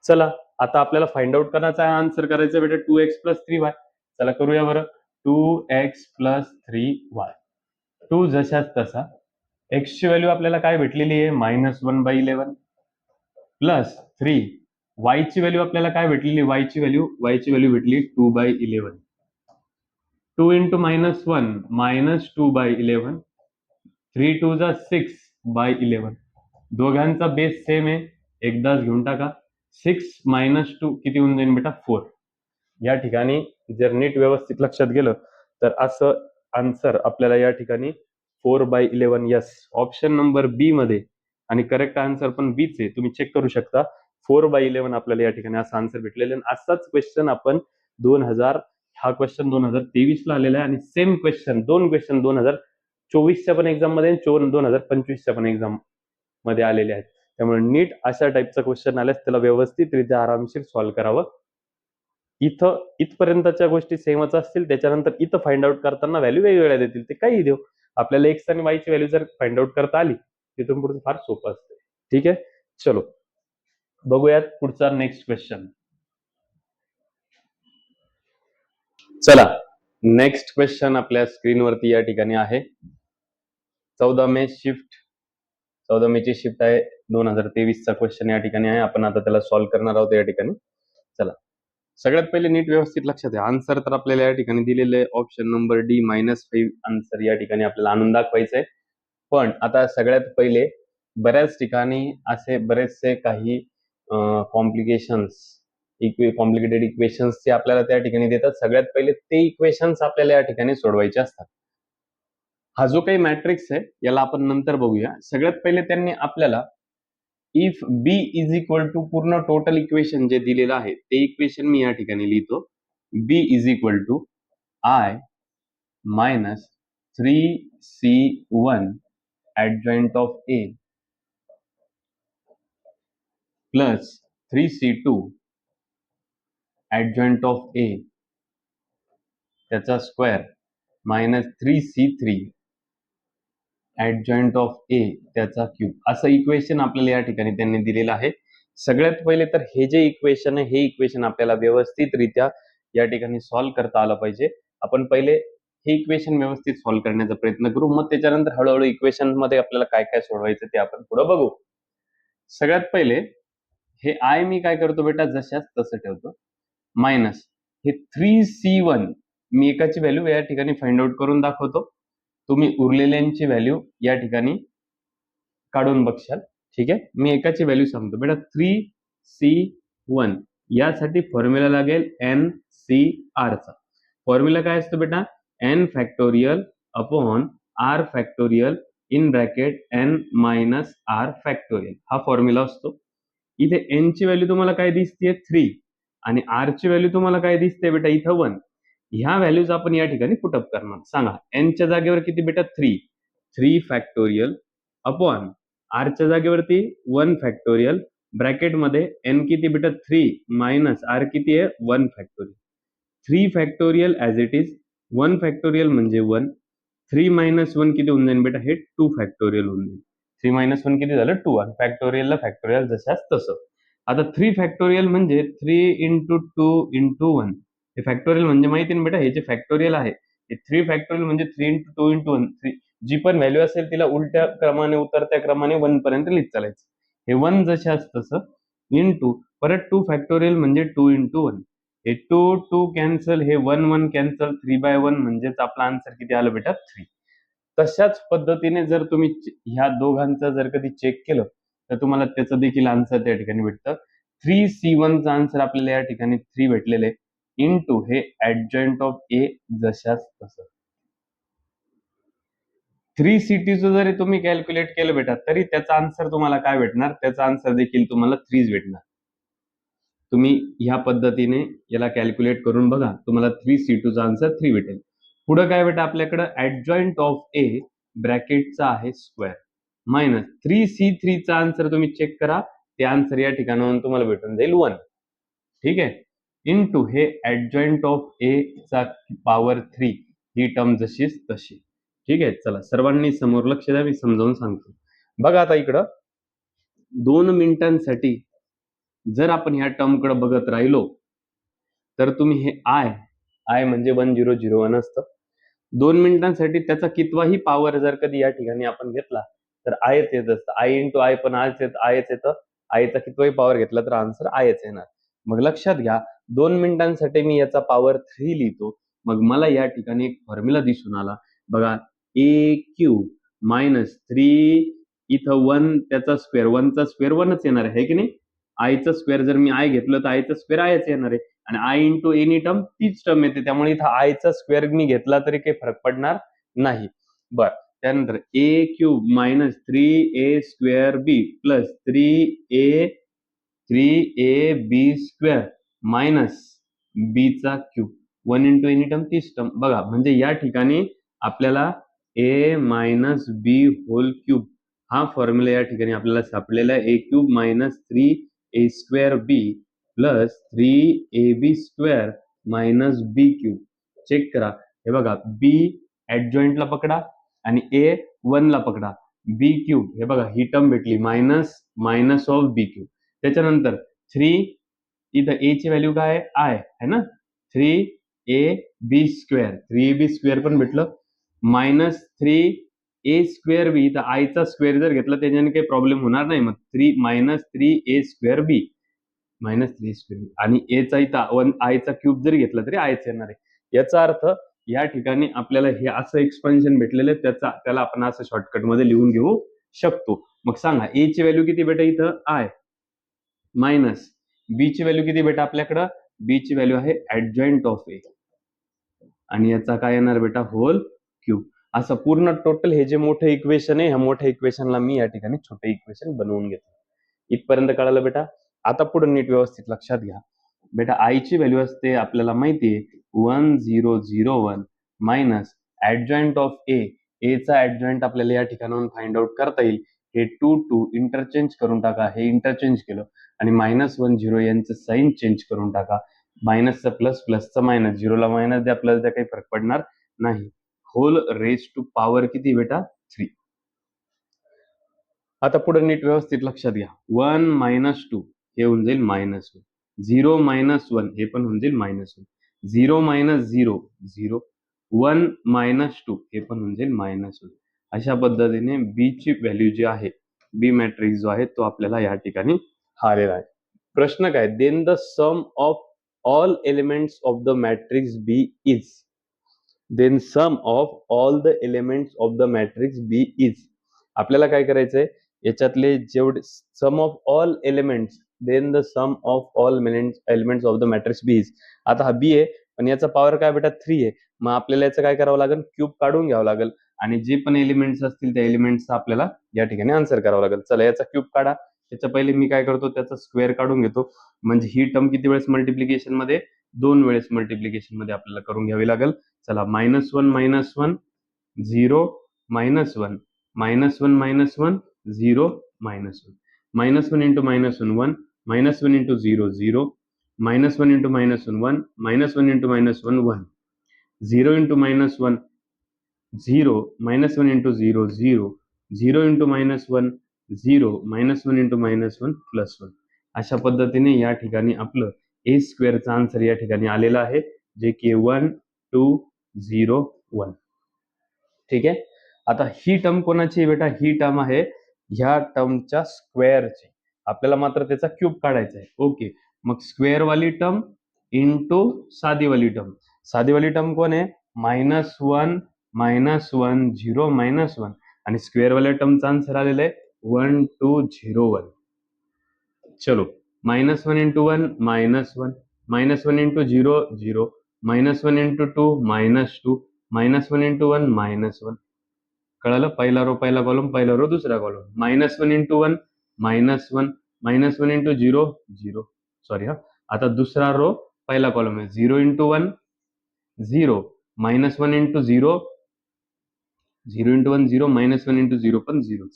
चला आता आपल्याला फाइंड आउट करायचा आहे, आन्सर करायचं बेटा 2x + 3y. चला करूया बरं. 2x + 3y. 2 जशाच तसा. x ची व्हॅल्यू आपल्याला काय भेटलेली आहे -1/11 प्लस 3. y ची व्हॅल्यू आपल्याला काय भेटलेली. y ची व्हॅल्यू भेटली 2/11. 2 × -1 -2/11. 3 2 जा 6/11. दोघांचा बेस सेम आहे. एकदाच घेऊन टाका. 6 - 2 किती होऊन जाईल बेटा 4. या ठिकाणी जर नीट व्यवस्थित लक्षात गेलं तर असं आन्सर आपल्याला या ठिकाणी 4/11 यस ऑप्शन नंबर बी मध्ये आणि करेक्ट आन्सर पण बीच आहे. तुम्ही चेक करू शकता. 4/11 आपल्याला या ठिकाणी असा आन्सर भेटलेला आहे. असाच क्वेश्चन आपण 2000 हा क्वेश्चन 2023 ला आलेला आहे आणि सेम क्वेश्चन 2024च्या पण एक्झाम मध्ये 2025च्या पण एक्झाम मध्ये आलेले आहेत. त्यामुळे नीट अशा टाईपचा क्वेश्चन आल्यास त्याला व्यवस्थितरित्या आरामशीर सॉल्व्ह करावं. इथं इथपर्यंतच्या गोष्टी सेमच असतील. त्याच्यानंतर इथं फाइंड आउट करताना व्हॅल्यू वेगवेगळ्या देतील. ते काही देऊ. आपल्याला एक्स आणि वाय ची व्हॅल्यू जर फाइंड आउट करता आली तिथून पुढे फार सोपं असतं. ठीक आहे. चलो बघूयात पुढचा नेक्स्ट क्वेश्चन. चला नेक्स्ट क्वेश्चन आपल्या स्क्रीनवरती या ठिकाणी आहे. 14 मेची शिफ्ट आहे. 2023चा क्वेश्चन या ठिकाणी आहे. आपण आता त्याला सॉल्व्ह करणार आहोत या ठिकाणी. चला, सगळ्यात पहिले नीट व्यवस्थित लक्षात आहे. आन्सर तर आपल्याला या ठिकाणी दिलेलं आहे. ऑप्शन नंबर डी -5 आन्सर या ठिकाणी आपल्याला आणून दाखवायचं आहे. पण आता सगळ्यात पहिले बऱ्याच ठिकाणी असे बरेचसे काही कॉम्प्लिकेटेड इक्वेशन्स जे आपल्याला त्या ठिकाणी देतात. सगळ्यात पहिले ते इक्वेशन्स आपल्याला या ठिकाणी सोडवायचे असतात. हा जो काही मॅट्रिक्स आहे याला आपण नंतर बघूया. सगळ्यात पहिले त्यांनी आपल्याला if B is equal to पूर्ण टोटल इक्वेशन जे दिलेलं आहे ते इक्वेशन मी या ठिकाणी लिहितो. B is equal to I minus 3C1 adjoint of A plus 3C2 adjoint of A त्याचा square minus 3C3 adjoint of A त्याचा क्यूब असं इक्वेशन आपल्याला या ठिकाणी त्यांनी दिलेलं आहे. सगळ्यात पहिले तर हे जे इक्वेशन आहे हे इक्वेशन आपल्याला व्यवस्थितरित्या या ठिकाणी सॉल्व्ह करता आलं पाहिजे. आपण पहिले हे इक्वेशन व्यवस्थित सॉल्व्ह करण्याचा प्रयत्न करू, मग त्याच्यानंतर हळूहळू इक्वेशन मध्ये आपल्याला काय काय सोडवायचं ते आपण पुढे बघू. सगळ्यात पहिले हे आय मी काय करतो बेटा, जशाच तसं ठेवतो, मायनस हे 3C1 मी एकाची व्हॅल्यू या ठिकाणी फाइंड आउट करून दाखवतो. तुम्ही उरलेल्यांची व्हॅल्यू या ठिकाणी काढून बघशाल. ठीक आहे, मी एकाची व्हॅल्यू सांगतो बेटा. 3C1 यासाठी फॉर्म्युला लागेल NCR चा. फॉर्म्युला काय असतो बेटा, n factorial upon r factorial in bracket n minus r factorial हा फॉर्म्युला असतो. इथे n ची व्हॅल्यू तुम्हाला काय दिसते 3 आणि r ची व्हॅल्यू तुम्हाला काय दिसते बेटा इथं 1. ह्या व्हॅल्यूज आपण या ठिकाणी पुटअप करणार. सांगा n च्या जागेवर किती बेटा 3 फॅक्टोरियल अपॉन r च्या जागेवरती 1 फॅक्टोरियल ब्रॅकेट मध्ये n किती बेटा 3 मायनस r किती आहे 1 factorial. 3 factorial as it is, 1 factorial म्हणजे 1, 3 मायनस 1 किती होऊन जाईल बेटा हे 2 फॅक्टोरियल होऊन जाईल. 3 मायनस 1 किती झालं 2 आणि फॅक्टोरियलला फॅक्टोरियल जशाच तसं. आता 3 फॅक्टोरियल म्हणजे 3 इंटू 2 इंटू 1. हे फॅक्टोरियल म्हणजे माहिती ना बेटा, हे जे फॅक्टोरियल आहे हे 3 फॅक्टोरियल म्हणजे 3 इंटू 2 इंटू 1. जी पण व्हॅल्यू असेल तिला उलट्या क्रमाने उतरत्या क्रमाने 1 पर्यंत लिहित चालायचं. हे 1 जशाच तसं इंटू परत 2 फॅक्टोरियल म्हणजे 2 इंटू 1. हे 2 कॅन्सल, हे 1 कॅन्सल, 3/1 म्हणजेच आपला आन्सर किती आलं बेटा 3. तशाच पद्धतीने जर तुम्ही ह्या दोघांचं जर कधी चेक केलं तर तुम्हाला त्याचं देखील आन्सर त्या ठिकाणी भेटतं. 3C1 चा आन्सर आपल्याला या ठिकाणी 3 भेटलेले आहे इंटू हे ऍडजॉइंट ऑफ ए जशाच तसं. 3C2 जरी तुम्ही कॅल्क्युलेट केलं बेटा तरी त्याचा आन्सर तुम्हाला काय भेटणार, त्याचा आन्सर देखील तुम्हाला 3 भेटणार. तुम्ही ह्या पद्धतीने याला कॅल्क्युलेट करून बघा, तुम्हाला 3C2 चा आन्सर 3 भेटेल. पुढे काय बेटा आपल्याकडे ऍडजॉइंट ऑफ ए ब्रॅकेटचा आहे स्क्वेअर मायनस 3C3 चा आन्सर तुम्ही चेक करा, ते आन्सर या ठिकाणाहून तुम्हाला भेटून जाईल 1. ठीक आहे, इंटू हे ऍडजॉइंट ऑफ ए चा पॉवर 3 ही टर्म जशीच तशी. ठीक आहे, चला सर्वांनी समोर लक्ष द्या, मी समजावून सांगतो. बघा आता इकडं 2 मिनिटांसाठी जर आपण ह्या टर्म कडे बघत राहिलो तर तुम्ही हे आय म्हणजे 1001 असतं. 2 मिनिटांसाठी त्याचा कितवाही पॉवर जर कधी या ठिकाणी आपण घेतला तर आयच येत असतं. आय इंटू आय पण आयच येतं. आयचा कितवाही पॉवर घेतला तर आन्सर आयच येणार. मग लक्षात घ्या 2 मिनिटांसाठी मी याचा पॉवर 3 लिहितो. मग मला या ठिकाणी एक फॉर्म्युला दिसून आला बघा, ए क्यूब मायनस 3 इथं 1 त्याचा स्क्वेअर, 1 चा स्क्वेअर 1च येणार आहे की नाही. आयचं स्क्वेअर जर मी आय घेतलं तर आयचं स्क्वेअर आयच येणार आहे आणि आय इंटू एनी टर्म तीच टर्म येते, त्यामुळे इथं आयचा स्क्वेअर मी घेतला तरी काही फरक पडणार नाही. बर, त्यानंतर ए क्यूब मायनस 3a स्क्वेअर बी प्लस 3a बी स्क्वेअर मायनस बी चा क्यूब 1 इंटू एनी टर्म तीच टर्म. बघा म्हणजे या ठिकाणी आपल्याला ए मायनस बी होल क्यूब हा फॉर्म्युला या ठिकाणी आपल्याला सापडलेला आहे. ए क्यूब मायनस 3a स्क्वेअर बी प्लस 3ab स्क्वेअर मायनस बी क्यूब. चेक करा, हे बघा बी ऍडजॉइंटला पकडा आणि ए 1 ला पकडा, बी क्यूब हे बघा ही टर्म भेटली मायनस ऑफ बी क्यूब. त्याच्यानंतर 3 इथं ए ची व्हॅल्यू काय आहे आय आहे ना, 3ab स्क्वेअर, 3ab स्क्वेअर पण भेटलं मायनस 3 ए स्क्वेअर बी, तर आयचा स्क्वेअर जर घेतला त्याच्याने काही प्रॉब्लेम होणार नाही. मग 3 -3 ए स्क्वेअर बी -3 स्क्वेअर बी आणि एचा इथं 1 आयचा क्यूब जरी घेतला तरी आयच येणार आहे. याचा अर्थ या ठिकाणी आपल्याला हे असं एक्सपान्शन भेटलेलं आहे, त्याला आपण असं शॉर्टकट मध्ये लिहून घेऊ शकतो. मग सांगा ए ची व्हॅल्यू किती भेटा इथं आय मायनस बी ची व्हॅल्यू किती भेटा आपल्याकडं, बी ची व्हॅल्यू आहे ऍडजॉइंट ऑफ ए आणि याचा काय येणार बेटा होल क्यूब. असं पूर्ण टोटल हे जे मोठं इक्वेशन आहे, ह्या मोठ्या इक्वेशनला मी या ठिकाणी छोटे इक्वेशन बनवून घेतलं. इथपर्यंत कळालं बेटा. आता पुढे नीट व्यवस्थित लक्षात घ्या बेटा. आय ची व्हॅल्यू असते आपल्याला माहितीये 1001 मायनस ऍडजॉइंट ऑफ ए, चा ऍडजॉइंट आपल्याला या ठिकाणाहून फाइंड आउट करता येईल. हे 2 इंटरचेंज करून टाका, हे इंटरचेंज केलं आणि -10 यांचं साइन चेंज करून टाका. मायनसचा प्लस, प्लसचा मायनस, झिरोला मायनस द्या, प्लस द्या, काही फरक पडणार नाही. होल रेज टू पॉवर किती बेटा 3. आता पुढे नीट व्यवस्थित लक्षात घ्या. 1 - 2 हे होऊन जाईल -1, 0 - 1 हे पण होऊन जाईल -1, 0 - 0 0, 1 - 2 हे पण होऊन जाईल -1. अशा पद्धतीने बी ची व्हॅल्यू जी आहे, बी मॅट्रिक्स जो आहे तो आपल्याला या ठिकाणी आलेला आहे. प्रश्न काय, then the sum of all elements of the matrix B is, then sum of all the elements of the matrix B is. आपल्याला काय करायचंय, याच्यातले जेवढे sum of all elements, then the sum of all elements of the matrix B is. आता हा बी आहे पण याचा पॉवर काय बेटा 3 आहे. मग आपल्याला याचं काय करावं लागेल, क्यूब काढून घ्यावं लागेल आणि जे पण एलिमेंट्स असतील त्या एलिमेंट्सचा आपल्याला या ठिकाणी आन्सर करावं लागेल. चला याचा क्यूब काढा. त्याच्या पहिले मी काय करतो, त्याचा स्क्वेअर काढून घेतो. म्हणजे ही टर्म किती वेळेस मल्टिप्लिकेशन मध्ये, 2 वेळेस मल्टिप्लिकेशन मध्ये आपल्याला करून घ्यावी लागेल. चला -1 - 1 0 -1 -1 -1 0 -1 -1 into -1 1 -1 into 0 0 -1 into -1 1 -1 into -1 1 0 into -1 0 -1 into 0 0 0 into -1 0 -1 into -1 +1. अशा पद्धतीने या ठिकाणी आपलं ए स्क्वेअरचा आन्सर या ठिकाणी आलेला आहे, जे की 1 2 0 1. ठीक आहे. आता ही टर्म कोणाची बेटा, ही टर्म आहे ह्या टर्मच्या स्क्वेअरची. आपल्याला मात्र त्याचा क्यूब काढायचा आहे. ओके, मग स्क्वेअर वाली टर्म इंटू साधीवाली टर्म. साधीवाली टर्म कोण आहे, -1 -1 0 -1 आणि स्क्वेअर वाल्या टर्मचा आन्सर आलेला आहे 1 2 0 1. चलो -1 into 1 -1 -1 into 0 0 -1 into 2 -2 -1 into 1 -1. कळालं, पहिला रो पहिला कॉलम, पहिला रो दुसरा कॉलम. -1 into 1 -1 -1 into 0 0. सॉरी हा, आता दुसरा रो पहिला कॉलम आहे 0 into 1 0 -1 into 0 0 into 1 0 -1 into 0 पण 0,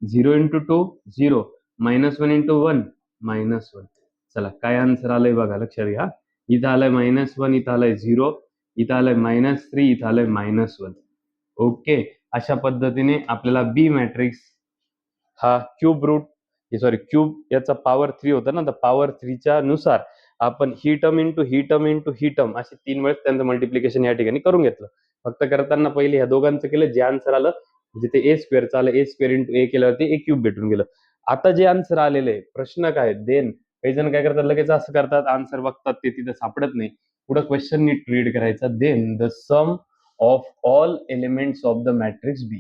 0 into 2 0 -1 into 1 -1. चला काय आन्सर आलंय बघा, लक्षात घ्या. इथं आलंय -1, इथं आलंय 0, इथं आलंय -3, इथं आलंय -1. ओके, अशा पद्धतीने आपल्याला बी मॅट्रिक्स हा क्यूब रूट, सॉरी क्यूब याचा पॉवर 3 होता ना, तर पॉवर 3च्या नुसार आपण ही टर्म इंटू ही टर्म इंटू ही टर्म असे 3 वेळेस त्यांचं मल्टिप्लिकेशन या ठिकाणी करून घेतलं. फक्त करताना पहिले ह्या दोघांचं केलं, जे आन्सर आलं जिथे ए स्क्वेअरचं आलं, ए स्क्वेअर इंटू ए केल्यावरती ए क्यूब भेटून गेलं. आता जे आन्सर आलेलं आहे, प्रश्न काय, देन काही जण काय करतात, लगेच असं करतात, आन्सर बघतात ते तिथं सापडत नाही. पुढे क्वेश्चन नीट रीड करायचा. Then the sum of all elements of the matrix B.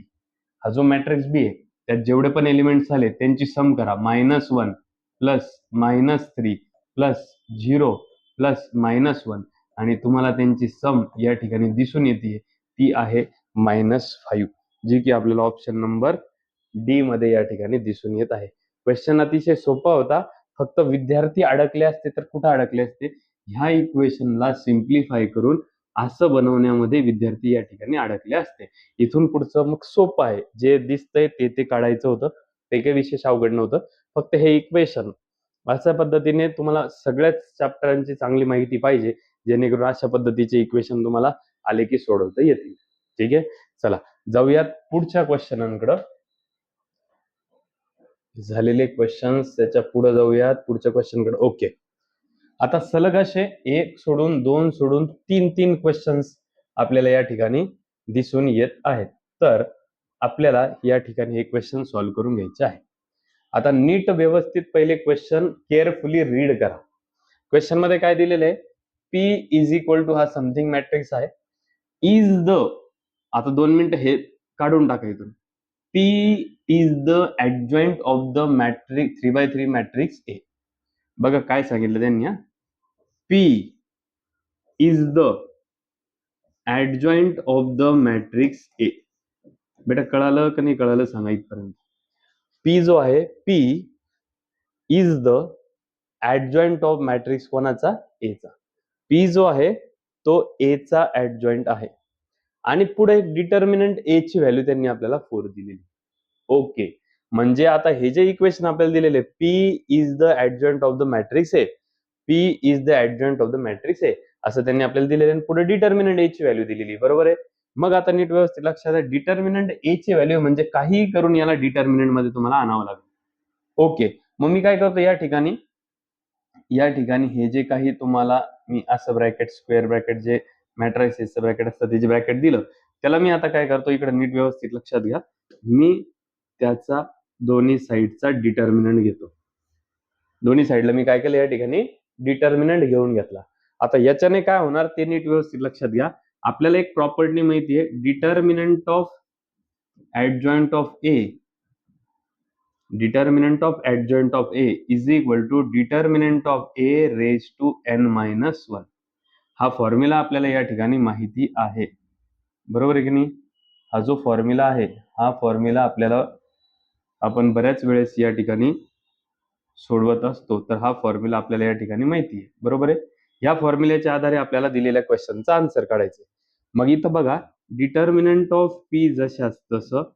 हा जो मॅट्रिक्स बी आहे त्यात जेवढे पण एलिमेंट्स आले त्यांची सम करा. -1 प्लस -3 प्लस 0 प्लस -1 आणि तुम्हाला त्यांची सम या ठिकाणी दिसून येते, ती आहे -5, जी की आपल्याला ऑप्शन नंबर डी मध्ये या ठिकाणी दिसून येत आहे. क्वेश्चन अतिशय सोपा होता, फक्त विद्यार्थी अडकले असते तर कुठे अडकले असते, ह्या इक्वेशनला सिम्प्लिफाय करून असं बनवण्यामध्ये विद्यार्थी या ठिकाणी अडकले असते. इथून पुढचं मग सोपं आहे, जे दिसतंय ते काढायचं होतं, ते काही विशेष अवघड नव्हतं. फक्त हे इक्वेशन अशा पद्धतीने तुम्हाला सगळ्याच चॅप्टरांची चांगली माहिती पाहिजे, जेणेकरून अशा पद्धतीचे इक्वेशन तुम्हाला आले की सोडवता येतील. ठीक आहे, चला जाऊयात पुढच्या क्वेश्चनांकडे. झालेले क्वेश्चन्स त्याच्या पुढे जाऊयात पुढच्या क्वेश्चनकडे. ओके, आता सलग असे 1 सोडून 2 सोडून 3 क्वेश्चन्स आपल्याला या ठिकाणी दिसून येत आहेत. तर आपल्याला या ठिकाणी हे क्वेश्चन सॉल्व्ह करून घ्यायचे आहे. आता नीट व्यवस्थित पहिले क्वेश्चन केअरफुली रीड करा. क्वेश्चन मध्ये काय दिलेलं आहे, पी इज इक्वल टू हा समथिंग मॅट्रिक्स आहे, इज द, आता 2 मिनिटं हे काढून टाका इथून, P is the adjoint of the matrix 3x3 matrix A. बघा काय सांगितलं त्यांनी, P is the adjoint of the matrix A. बेटा कळालं का नाही कळालं सांगा इथपर्यंत. पी जो आहे, P is the adjoint of matrix कोणाचा, ए चा. पी जो आहे तो ए चा ऍडजॉइंट आहे आणि पुढे डिटर्मिनंट ए ची व्हॅल्यू त्यांनी आपल्याला 4 दिलेली. ओके, म्हणजे आता हे जे इक्वेशन आपल्याला दिलेले, P is the adjoint of the matrix A, P is the adjoint of the matrix A असं त्यांनी आपल्याला दिलेले आणि पुढे डिटर्मिनंट ए ची व्हॅल्यू दिलेली, बरोबर आहे. मग आता नीट व्यवस्थित लक्षात आहे, डिटर्मिनंट ए ची व्हॅल्यू म्हणजे काहीही करून याला डिटर्मिनंट मध्ये तुम्हाला आणावं लागेल. ओके, मग मी काय करतो या ठिकाणी हे जे काही तुम्हाला मी असं ब्रॅकेट, स्क्वेअर ब्रॅकेट, जे मॅट्रिक्सचं ब्रॅकेट असतं त्याचे ब्रॅकेट दिलं, त्याला मी आता काय करतो, इकडे नीट व्यवस्थित लक्षात घ्या, मी त्याचा दोन्ही साईडचा डिटर्मिनंट घेतो. दोन्ही साईडला मी काय केलं, या ठिकाणी डिटर्मिनंट घेऊन घेतला. आता याच्याने काय होणार ते नीट व्यवस्थित लक्षात घ्या. आपल्याला एक प्रॉपर्टी माहिती आहे, determinant of adjoint of A, determinant of adjoint of A is equal to determinant of A raised to n minus 1. हा फॉर्म्युला आपल्याला या ठिकाणी माहिती आहे, बरोबर आहे की नाही. हा जो फॉर्म्युला आहे, हा फॉर्म्युला आपल्याला आपण बऱ्याच वेळेस या ठिकाणी सोडवत असतो, तर हा फॉर्म्युला आपल्याला या ठिकाणी माहिती आहे, बरोबर आहे. या फॉर्म्युल्याच्या आधारे आपल्याला दिलेल्या क्वेश्चनचा आन्सर काढायचं. मग इथं बघा, डिटर्मिनंट ऑफ पी जशाच तसं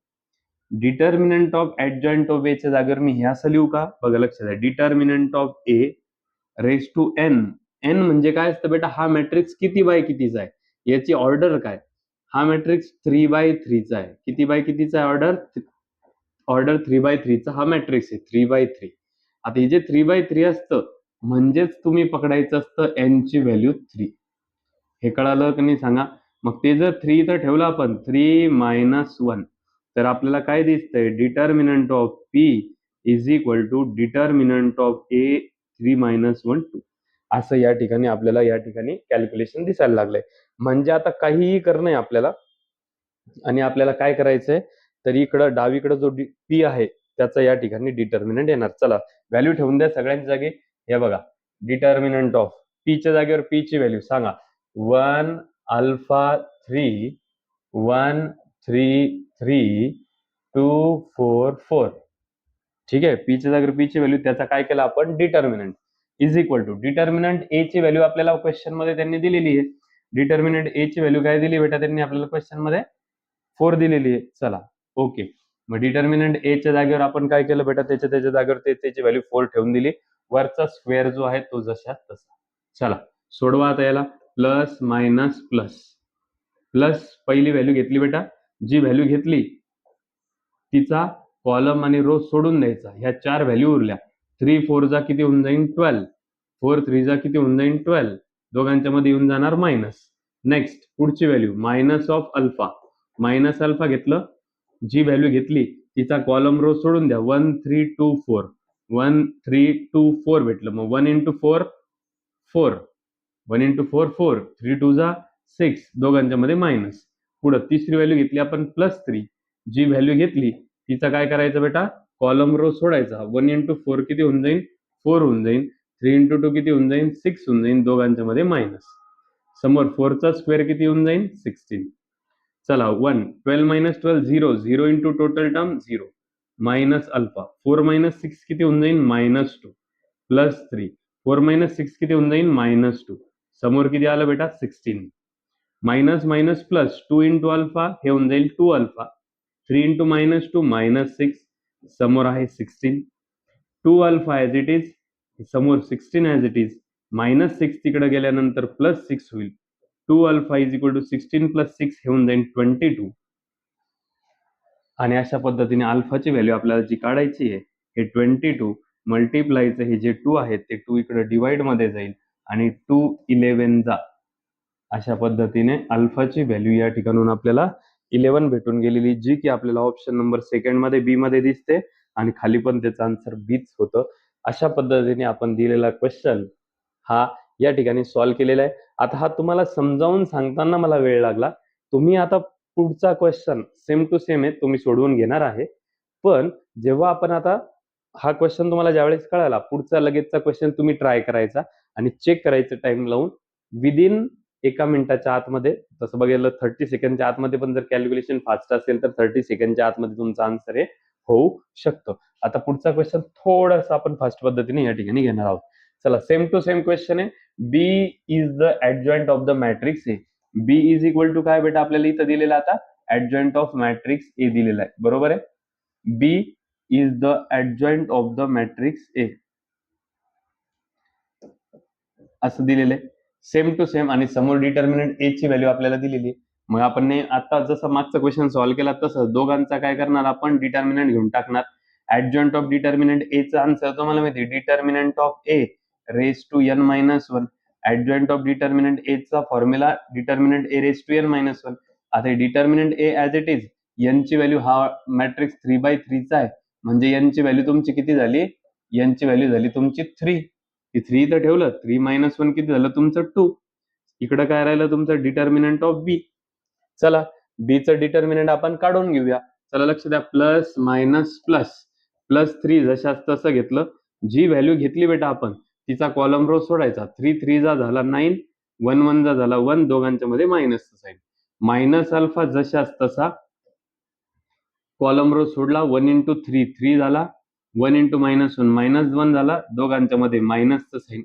डिटर्मिनंट ऑफ ऍडजॉइंट ऑफ ए च्या जागेवर मी हे असं लिहू का, बघा लक्षात आहे, determinant of A raise to n. N म्हणजे काय असतं बेटा, हा मॅट्रिक्स किती बाय कितीचा आहे, याची ऑर्डर काय. हा मॅट्रिक्स 3x3 चा आहे. किती बाय कितीचा आहे ऑर्डर, ऑर्डर 3x3 चा हा मॅट्रिक्स आहे, 3x3. आता हे जे 3x3 असतं म्हणजेच तुम्ही पकडायचं असतं एन ची व्हॅल्यू 3. हे कळालं की नाही सांगा. मग ते जर 3 इथं ठेवलं आपण, 3 - 1, तर आपल्याला काय दिसतंय, determinant of P is equal to determinant of A 3 - 1 2. असं या ठिकाणी आपल्याला या ठिकाणी कॅल्क्युलेशन दिसायला लागलंय. म्हणजे आता काहीही करणं आहे आपल्याला आणि आपल्याला काय करायचंय, तर इकडं डावीकडे जो पी आहे त्याचा या ठिकाणी डिटर्मिनंट येणार. चला व्हॅल्यू ठेवून द्या सगळ्यांच्या जागी. हे बघा, डिटर्मिनंट ऑफ पी च्या जागेवर पी ची व्हॅल्यू सांगा, 1 अल्फा 3 1 3 3 2 4 4. ठीक आहे, पी च्या जागेवर पी ची व्हॅल्यू, त्याचा काय केला आपण determinant is equal to determinant A ची व्हॅल्यू आपल्याला क्वेश्चन मध्ये त्यांनी दिलेली आहे. डिटर्मिनंट ए ची व्हॅल्यू काय दिली बेटा, त्यांनी आपल्याला क्वेश्चन मध्ये 4 दिलेली आहे. चला ओके, मग डिटर्मिनंट ए च्या जागेवर आपण काय केलं बेटा, त्याच्या जागेवर त्याची व्हॅल्यू 4 ठेवून दिली. वरचा स्क्वेअर जो आहे तो जसा तसा. चला सोडवा आता याला, प्लस मायनस प्लस. प्लस पहिली व्हॅल्यू घेतली बेटा, जी व्हॅल्यू घेतली तिचा कॉलम आणि रो सोडून द्यायचा. ह्या 4 व्हॅल्यू उरल्या. 3 4 जा किती होऊन जाईल 12, 4 3 जा किती होऊन जाईल 12, दोघांच्या मध्ये येऊन जाणार मायनस. नेक्स्ट पुढची value minus of alpha, minus alpha घेतलं, जी व्हॅल्यू घेतली तिचा कॉलम रो सोडून द्या. 1 3 2 4, 1 3 2 4 भेटलं. मग 1 × 4 4, 1 × 4 4, 3 2 जा 6, दोघांच्या मध्ये मायनस. पुढे तिसरी व्हॅल्यू घेतली आपण प्लस 3, जी व्हॅल्यू घेतली तिचा काय करायचं बेटा, कॉलम रो सोडायचा. 1 × 4 किती होऊन जाईल 4 होऊन जाईल, 3 × 2 किती होऊन जाईल 6 होऊन जाईल, दोघांच्या मध्ये मायनस. समोर 4 चा स्क्वेअर किती होऊन जाईल 16. चला 1 12 - 12 0, 0 × टोटल टर्म 0, मायनस अल्फा 4 - 6 किती होऊन जाईल -2, प्लस 3 4 - 6 किती होऊन जाईल -2, समोर किती आलं बेटा 16. मायनस मायनस प्लस 2 × अल्फा हे होऊन जाईल 2 अल्फा, 3 × -2 -6, समोर आहे 16. 2 अल्फा ॲज इट इज, समोर 16 ॲज इट इज, -6 तिकडे गेल्यानंतर +6 होईल. 2 अल्फा इज इक्वल टू 16 + 6 हे होऊन जाईल 22. आणि अशा पद्धतीने अल्फाची व्हॅल्यू आपल्याला जी काढायची आहे, हे 22 मल्टिप्लायचं हे जे 2 आहे ते 2 इकडे डिवाइड मध्ये जाईल आणि 2 11 जा. अशा पद्धतीने अल्फाची व्हॅल्यू या ठिकाणून आपल्याला 11 भेटून गेलेली, जी की आपल्याला ऑप्शन नंबर सेकंड मध्ये बी मध्ये दिसते आणि खाली पण त्याचं आन्सर बीच होतं. अशा पद्धतीने आपण दिलेला क्वेश्चन हा या ठिकाणी सॉल्व्ह केलेला आहे. आता हा तुम्हाला समजावून सांगताना मला वेळ लागला. तुम्ही आता पुढचा क्वेश्चन सेम टू सेम आहे, तुम्ही सोडवून घेणार आहे. पण जेव्हा आपण आता हा क्वेश्चन तुम्हाला ज्यावेळेस कळाला, पुढचा लगेचचा क्वेश्चन तुम्ही ट्राय करायचा आणि चेक करायचं टाइम लावून विदिन 1 मिनिटाच्या आतमध्ये. तसं बघितलं 30 सेकंडच्या आतमध्ये पण जर कॅल्क्युलेशन फास्ट असेल तर 30 सेकंडच्या आतमध्ये तुमचा आन्सर हे होऊ शकतं. आता पुढचा क्वेश्चन थोडासा आपण फास्ट पद्धतीने या ठिकाणी घेणार आहोत. चला, सेम टू सेम क्वेश्चन आहे. B is the adjoint of the matrix A. B is equal to काय बेटा आपल्याला इथं दिलेलं, आता ऍडजॉइंट ऑफ मॅट्रिक्स ए दिलेला आहे, बरोबर आहे. B is the adjoint of the matrix A असं दिलेलं आहे, सेम टू सेम. आणि समोर डिटर्मिनंट ए ची व्हॅल्यू आपल्याला दिलेली. मग आपण आता जसं मागचा क्वेश्चन सॉल्व्ह केला तसं दोघांचा काय करणार, आपण डिटर्मिनंट घेऊन टाकणार. ऍडजॉइंट ऑफ डिटर्मिनंट ए चा आन्सर तुम्हाला माहिती, determinant of A raise to n minus one. Adjoint of determinant A चा formula determinant A raise to n minus one. आता determinant A as it is, n ची value हा matrix 3/3 चा आहे, म्हणजे एन ची व्हॅल्यू तुमची किती झाली, एन ची व्हॅल्यू झाली तुमची 3. 3 तर ठेवलं, 3 - 1 किती झालं तुमचं 2. इकडं काय राहिलं तुमचं डिटर्मिनंट ऑफ बी. चला, बी चं डिटर्मिनंट आपण काढून घेऊया. चला लक्ष द्या, प्लस मायनस प्लस, प्लस 3 जशाच तसं घेतलं. जी व्हॅल्यू घेतली बेटा आपण तिचा कॉलम रो सोडायचा. 3 3 जा झाला 9, 1 1 जा झाला 1, दोघांच्या मध्ये मायनस साइन. मायनस अल्फा जशाच तसा कॉलम रो सोडला, 1 × 3 3 झाला, 1 × -1 -1 झाला, दोघांच्या मध्ये मायनसचं साइन.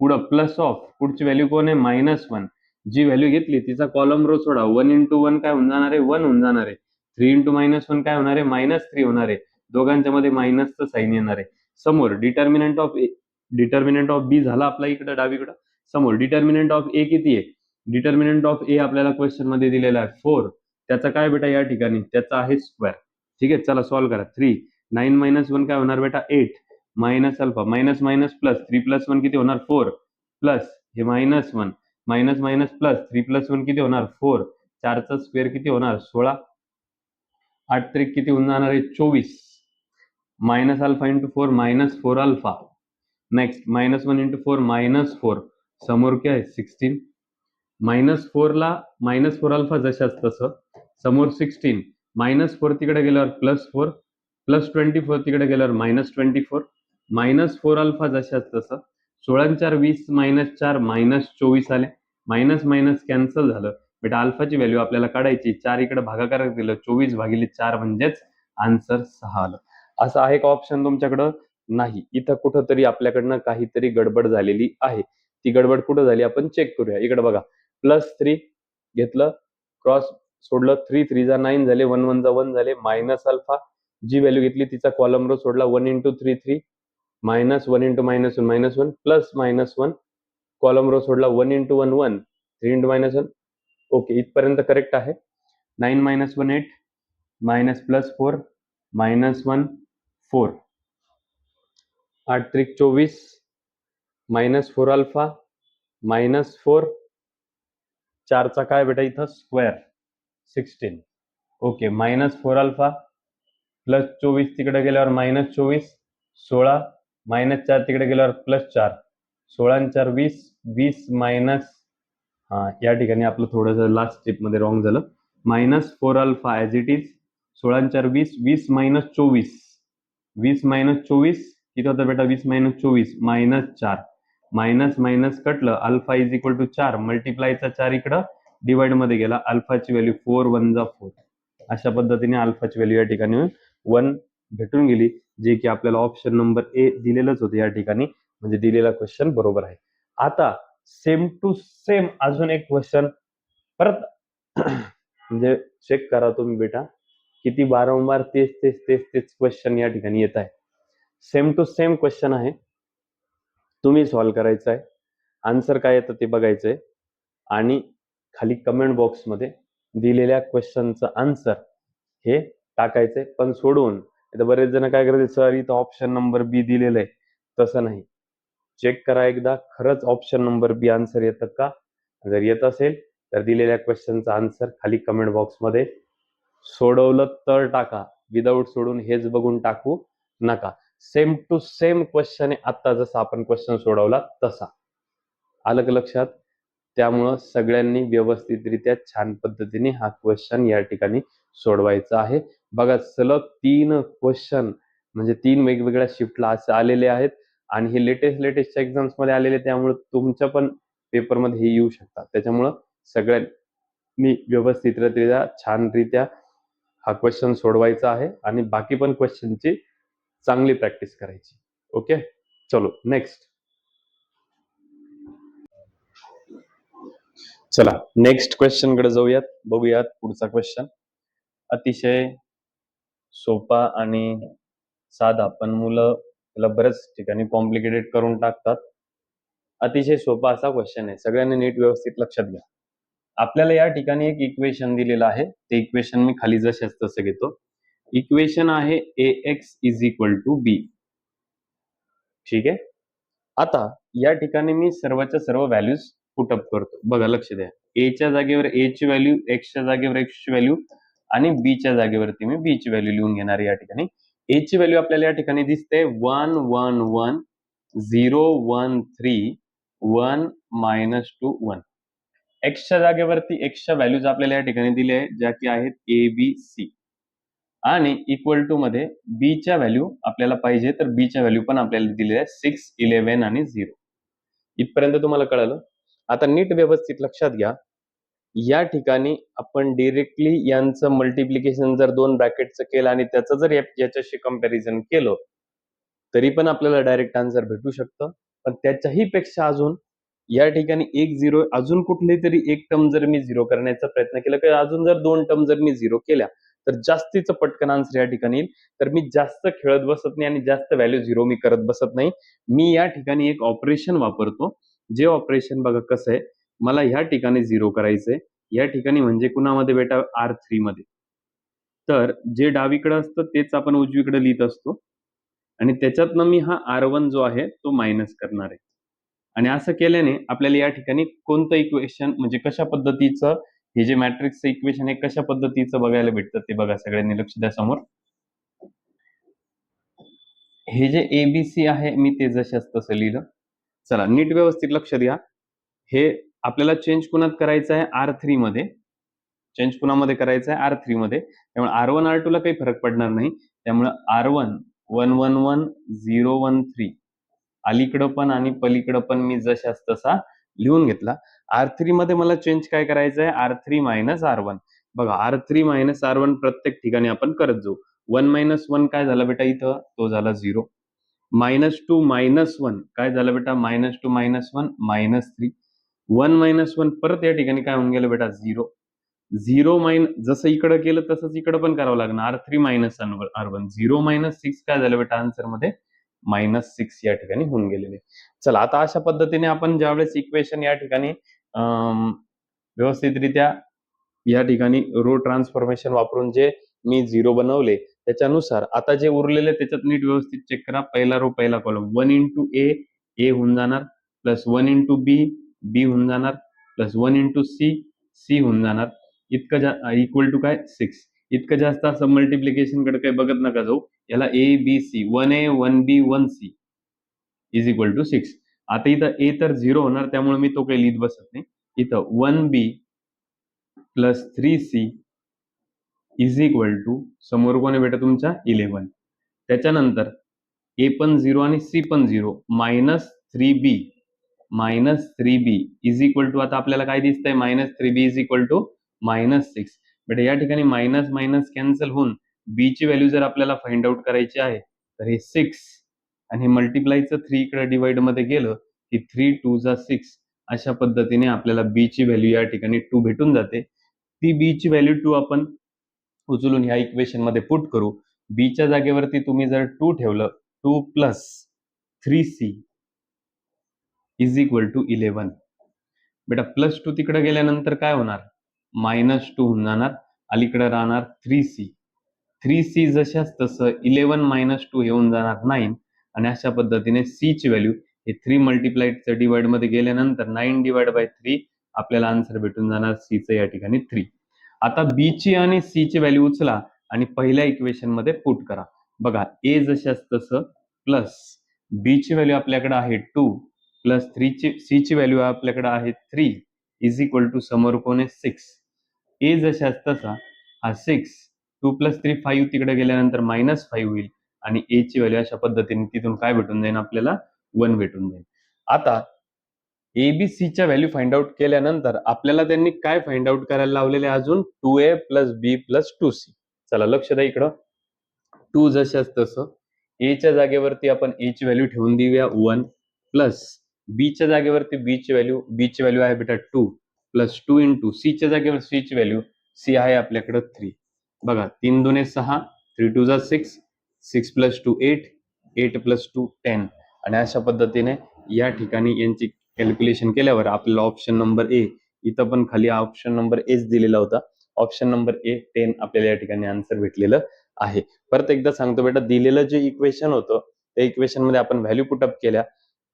पुढं प्लस ऑफ, पुढची व्हॅल्यू कोण आहे -1. जी व्हॅल्यू घेतली तिचा कॉलम रो सोडा, 1 × 1 काय होऊन जाणार आहे, 1 होऊन जाणार आहे. 3 × -1 काय होणार आहे, -3 होणार आहे. दोघांच्या मध्ये मायनसचं साइन येणार आहे. समोर determinant of A, determinant of B झाला आपला इकडं डावीकडं. समोर डिटर्मिनंट ऑफ ए किती आहे, डिटर्मिनंट ऑफ ए आपल्याला क्वेश्चन मध्ये दिलेला आहे 4. त्याचा काय बेटा या ठिकाणी, त्याचा आहे स्क्वेअर. ठीक आहे, चला सॉल्व्ह करा. 3 9 - 1 काय होणार बेटा 8, minus alpha minus minus plus 3 + 1 किती होणार 4, प्लस हे -1 मायनस मायनस प्लस 3 + 1 किती होणार 4. 4 चा स्क्वेअर किती होणार 16. 8 त्रिक किती होऊन जाणार आहे 24. Minus alpha × 4 -4 alpha. नेक्स्ट -1 × 4 -4. समोर काय आहे 16. -4 ला -4 अल्फा जशाच तसं, समोर 16, -4 तिकडे गेल्यावर +4, +24 तिकडे गेल्यावर -24, -4 अल्फा जशाच तसं. 16 4 20, -4 -24 आले. मायनस मायनस कॅन्सल झालं बेटा. अल्फाची व्हॅल्यू आपल्याला काढायची, 4 इकडे भागाकार दिलं, 24/4 म्हणजेच आन्सर 6 आलं. असं आहे का ऑप्शन तुमच्याकडं? नाही. इथं कुठंतरी आपल्याकडनं काहीतरी गडबड झालेली आहे. ती गडबड कुठं झाली आपण चेक करूया. इकडे बघा, +3 घेतलं, क्रॉस सोडलं, 3 3 जा 9 झाले, 1 1 जा 1 झाले, मायनस अल्फा जी व्हॅल्यू घेतली तिचा कॉलम रो सोडला, 1 × 3 3, -1 × -1 प्लस -1 कॉलम रो सोडला, 1 × 1 1, 3 × -1. ओके, इथपर्यंत करेक्ट आहे. 9 - 1 8, -+4 -1 4, 8 त्रिक 24, -4 अल्फा -4, 4 चा काय बेटा इथं स्क्वेअर 16. ओके, -4 अल्फा +24 तिकडे गेल्यावर -24, 16, -4 तिकडे गेल्यावर +4, 16 4 20, 20 मायनस, या ठिकाणी आपलं थोडंसं लास्ट स्टेप मध्ये रॉंग झालं. -4 अल्फा ॲज इट इज, 16 4 20, 20 - 24, 20 - 24 किती होतं बेटा, 20 - 24 -4, मायनस मायनस कटलं, अल्फा इज इक्वल टू 4, मल्टिप्लायचा 4 इकडं डिवाइड मध्ये गेला, अल्फाची व्हॅल्यू 4 1 जा 4. अशा पद्धतीने अल्फाची व्हॅल्यू या ठिकाणी 1 भेटून गेली, जे की आपल्याला ऑप्शन नंबर ए दिलेलंच होतं या ठिकाणी, म्हणजे दिलेला क्वेश्चन बरोबर आहे. आता सेम टू सेम अजून एक क्वेश्चन परत म्हणजे चेक करा तुम्ही बेटा, किती वारंवार तेच तेच तेच तेच क्वेश्चन या ठिकाणी येत आहे. सेम टू सेम क्वेश्चन आहे, तुम्ही सॉल्व्ह करायचं आहे. आन्सर काय येतं ते बघायचंय आणि खाली कमेंट बॉक्समध्ये दिलेल्या क्वेश्चनचं आन्सर हे टाकायचंय, पण सोडून. इथं बरेच जण काय करतील, सर इथं ऑप्शन नंबर बी दिलेलं आहे. तसं नाही, चेक करा एकदा, खरंच ऑप्शन नंबर बी आन्सर येतं का. जर येत असेल तर दिलेल्या क्वेश्चनचा आन्सर खाली कमेंट बॉक्समध्ये सोडवलं तर टाका, विदाऊट सोडून हेच बघून टाकू नका. सेम टू सेम क्वेश्चन आहे, आता जसा आपण क्वेश्चन सोडवला तसा. आलं का लक्षात? त्यामुळं सगळ्यांनी व्यवस्थितरित्या छान पद्धतीने हा क्वेश्चन या ठिकाणी सोडवायचा आहे. बघा, सलग 3 क्वेश्चन म्हणजे 3 वेगवेगळ्या शिफ्टला असे आलेले आहेत आणि हे लेटेस्ट एक्झाम्स मध्ये आलेले, त्यामुळे तुमच्या पण पेपरमध्ये हे येऊ शकतात. त्याच्यामुळं सगळ्यांनी व्यवस्थितरित्या छानरित्या हा क्वेश्चन सोडवायचा आहे आणि बाकी पण क्वेश्चनची चांगली प्रॅक्टिस करायची. ओके, चलो नेक्स्ट. चला नेक्स्ट क्वेश्चन कडे जाऊयात, बघूयात पुढचा क्वेश्चन. अतिशय सोपा आणि साधा, पण मुलं त्याला बऱ्याच ठिकाणी कॉम्प्लिकेटेड करून टाकतात. अतिशय सोपा असा क्वेश्चन आहे, सगळ्यांनी नीट व्यवस्थित लक्षात घ्या. आपल्याला या ठिकाणी एक इक्वेशन दिलेलं आहे, ते इक्वेशन मी खाली जशाच तसं घेतो. इक्वेशन आहे ax is equal to be. ठीक आहे. आता या ठिकाणी मी सर्वच्या सर्व व्हॅल्यूज पुटअप करतो. बघा लक्ष द्या, ए च्या जागेवर ए ची व्हॅल्यू, एक्स च्या जागेवर एक्स ची व्हॅल्यू आणि बी च्या जागेवरती मी बी ची व्हॅल्यू लिहून घेणार. या ठिकाणी ए ची व्हॅल्यू आपल्याला या ठिकाणी दिसते 1 1 1 0 1 3 1 -2 1. एक्सच्या जागेवरती एक्सच्या व्हॅल्यूज आपल्याला या ठिकाणी दिल्या आहेत, ज्या की आहेत ए बी सी. आणि इक्वल टू मध्ये बी च्या व्हॅल्यू आपल्याला पाहिजे, तर बी च्या व्हॅल्यू पण आपल्याला दिलेल्या आहे 6 11 आणि 0. इथपर्यंत तुम्हाला कळलं? आता नीट व्यवस्थित लक्षात घ्या. या ठिकाणी आपण डिरेक्टली यांचं मल्टिप्लिकेशन जर 2 ब्रॅकेटचं केलं आणि त्याचं जर याच्याशी कंपॅरिझन केलं तरी पण आपल्याला डायरेक्ट आन्सर भेटू शकतं. पण त्याच्याही पेक्षा अजून या ठिकाणी एक झिरो, अजून कुठली तरी एक टर्म जर मी झिरो करण्याचा प्रयत्न केला किंवा अजून जर 2 टर्म जर मी झिरो केल्या तर जास्तीचं पटकन आन्सर या ठिकाणी येईल. तर मी जास्त खेळत बसत नाही आणि जास्त व्हॅल्यू झिरो मी करत बसत नाही. मी या ठिकाणी एक ऑपरेशन वापरतो, जे ऑपरेशन बघा कसं आहे. मला ह्या ठिकाणी झिरो करायचंय, या ठिकाणी म्हणजे कुणामध्ये बेटा R3 मध्ये. तर जे डावीकडे असतं तेच आपण उजवीकडे लिहित असतो आणि त्याच्यातनं मी हा R1 जो आहे तो मायनस करणार आहे. आणि असं केल्याने आपल्याला या ठिकाणी कोणतं इक्वेशन म्हणजे कशा पद्धतीचं हे जे मॅट्रिक्सचं इक्वेशन आहे कशा पद्धतीचं बघायला भेटतं ते बघा. सगळ्यांनी लक्ष द्या समोर. हे जे एबीसी आहे मी ते जशाच तसं लिहिलं. चला नीट व्यवस्थित लक्ष द्या. हे आपल्याला चेंज कुणात करायचं आहे? R3 मध्ये. चेंज कुणामध्ये करायचं आहे? R3 मध्ये. त्यामुळे R1 R2 ला काही फरक पडणार नाही. त्यामुळे R1 1 1 1 0 1 3 अलीकडं पण आणि पलीकडं पण मी जशाच तसा लिहून घेतला. R3 मध्ये मला चेंज काय करायचं आहे? R3 minus R1. बघा R3 मायनस R1 प्रत्येक ठिकाणी आपण करत जाऊ. 1 मायनस 1 काय झाला बेटा इथं? तो झाला 0. -2 मायनस 1 काय झालं बेटा? -2 मायनस 1 -3. 1 मायनस 1 परत या ठिकाणी काय होऊन गेलं बेटा? 0. 0 जसं इकडं केलं तसंच इकडं पण करावं लागणार. R3 minus R1. 0 मायनस 6 काय झालं बेटा आन्सर मध्ये? -6 या ठिकाणी होऊन गेलेले. चला आता अशा पद्धतीने आपण ज्यावेळेस इक्वेशन या ठिकाणी व्यवस्थितरित्या या ठिकाणी रो ट्रान्सफॉर्मेशन वापरून जे मी 0 बनवले त्याच्यानुसार आता जे उरलेले त्याच्यात नीट व्यवस्थित चेक करा. पहिला रो पहिला कॉलम 1 इंटू ए होऊन जाणार, प्लस 1 इंटू बी होऊन जाणार, प्लस 1 इंटू सी होऊन जाणार. इतकं इक्वल टू काय? 6. इतकं जास्त असं मल्टिप्लिकेशन कडे काही बघत नका जाऊ. याला A B C 1A 1B 1C is equal to 6. आता इथं ए तर 0 होणार, त्यामुळे मी तो काही लिहित बसत नाही. इथं 1B plus 3C is equal to समोर कोण आहे बेटा तुमच्या? 11. त्याच्यानंतर ए पण 0 आणि सी पण 0 -3B इज इक्वल टू आता आपल्याला काय दिसतंय? -3B is equal to -6. बेटा या ठिकाणी मायनस मायनस कॅन्सल होऊन बी ची व्हॅल्यू जर आपल्याला फाइंड आउट करायची आहे तर हे 6 आणि हे मल्टिप्लायचं 3 इकडे डिवाइड मध्ये गेलं की 3 2 जा 6. अशा पद्धतीने आपल्याला बी ची व्हॅल्यू या ठिकाणी 2 भेटून जाते. ती बी ची व्हॅल्यू 2 आपण उचलून ह्या इक्वेशन मध्ये पुट करू. बी च्या जागेवरती तुम्ही जर 2 ठेवलं, 2 plus 3C is equal to 11. बेटा प्लस 2 तिकडे गेल्यानंतर काय होणार? -2 होऊन जाणार. अलीकडे राहणार 3C. 3C जशाच तसं 11 -2 येऊन जाणार 9 आणि अशा पद्धतीने C ची व्हॅल्यू हे 3 मल्टिप्लाइडचं डिवाइड मध्ये गेल्यानंतर 9 डिवाइड बाय 3 आपल्याला आन्सर भेटून जाणार C चं या ठिकाणी 3. आता बी ची आणि सी ची व्हॅल्यू उचला आणि पहिल्या इक्वेशन मध्ये पुट करा. बघा ए जशाच तसं प्लस बी ची व्हॅल्यू आपल्याकडे आहे 2 प्लस सी ची व्हॅल्यू आपल्याकडे आहे 3 इज इक्वल टू समोर कोण आहे 6. ए जशाच तसा हा 6 2 प्लस 3 5 तिकडे गेल्यानंतर -5 होईल आणि ए ची व्हॅल्यू अशा पद्धतीने तिथून काय भेटून जाईल आपल्याला 1 भेटून जाईल. आता एबीसीच्या व्हॅल्यू फाइंड आउट केल्यानंतर आपल्याला त्यांनी काय फाइंड आउट करायला लावलेले अजून 2a प्लस बी प्लस 2c. चला लक्ष द्या इकडं 2 जशाच तसं ए च्या जागेवरती आपण ए ची व्हॅल्यू ठेवून देऊया 1 प्लस बी च्या जागेवरती बी ची व्हॅल्यू आहे बेटा 2 प्लस 2 इंटू सी च्या जागेवर सी ची व्हॅल्यू सी आहे आपल्याकडे 3. बघा 3 दुने 6 3 2 जा 6 6 प्लस 2 8 8 प्लस 2 10 आणि अशा पद्धतीने या ठिकाणी यांची कॅल्क्युलेशन केल्यावर आपल्याला ऑप्शन नंबर ए इथं पण खाली ऑप्शन नंबर एच दिलेला होता. ऑप्शन नंबर ए 10 आपल्याला या ठिकाणी आन्सर भेटलेलं आहे. परत एकदा सांगतो बेटा दिलेलं जे इक्वेशन होतं त्या इक्वेशन मध्ये आपण व्हॅल्यू पुटअप केल्या.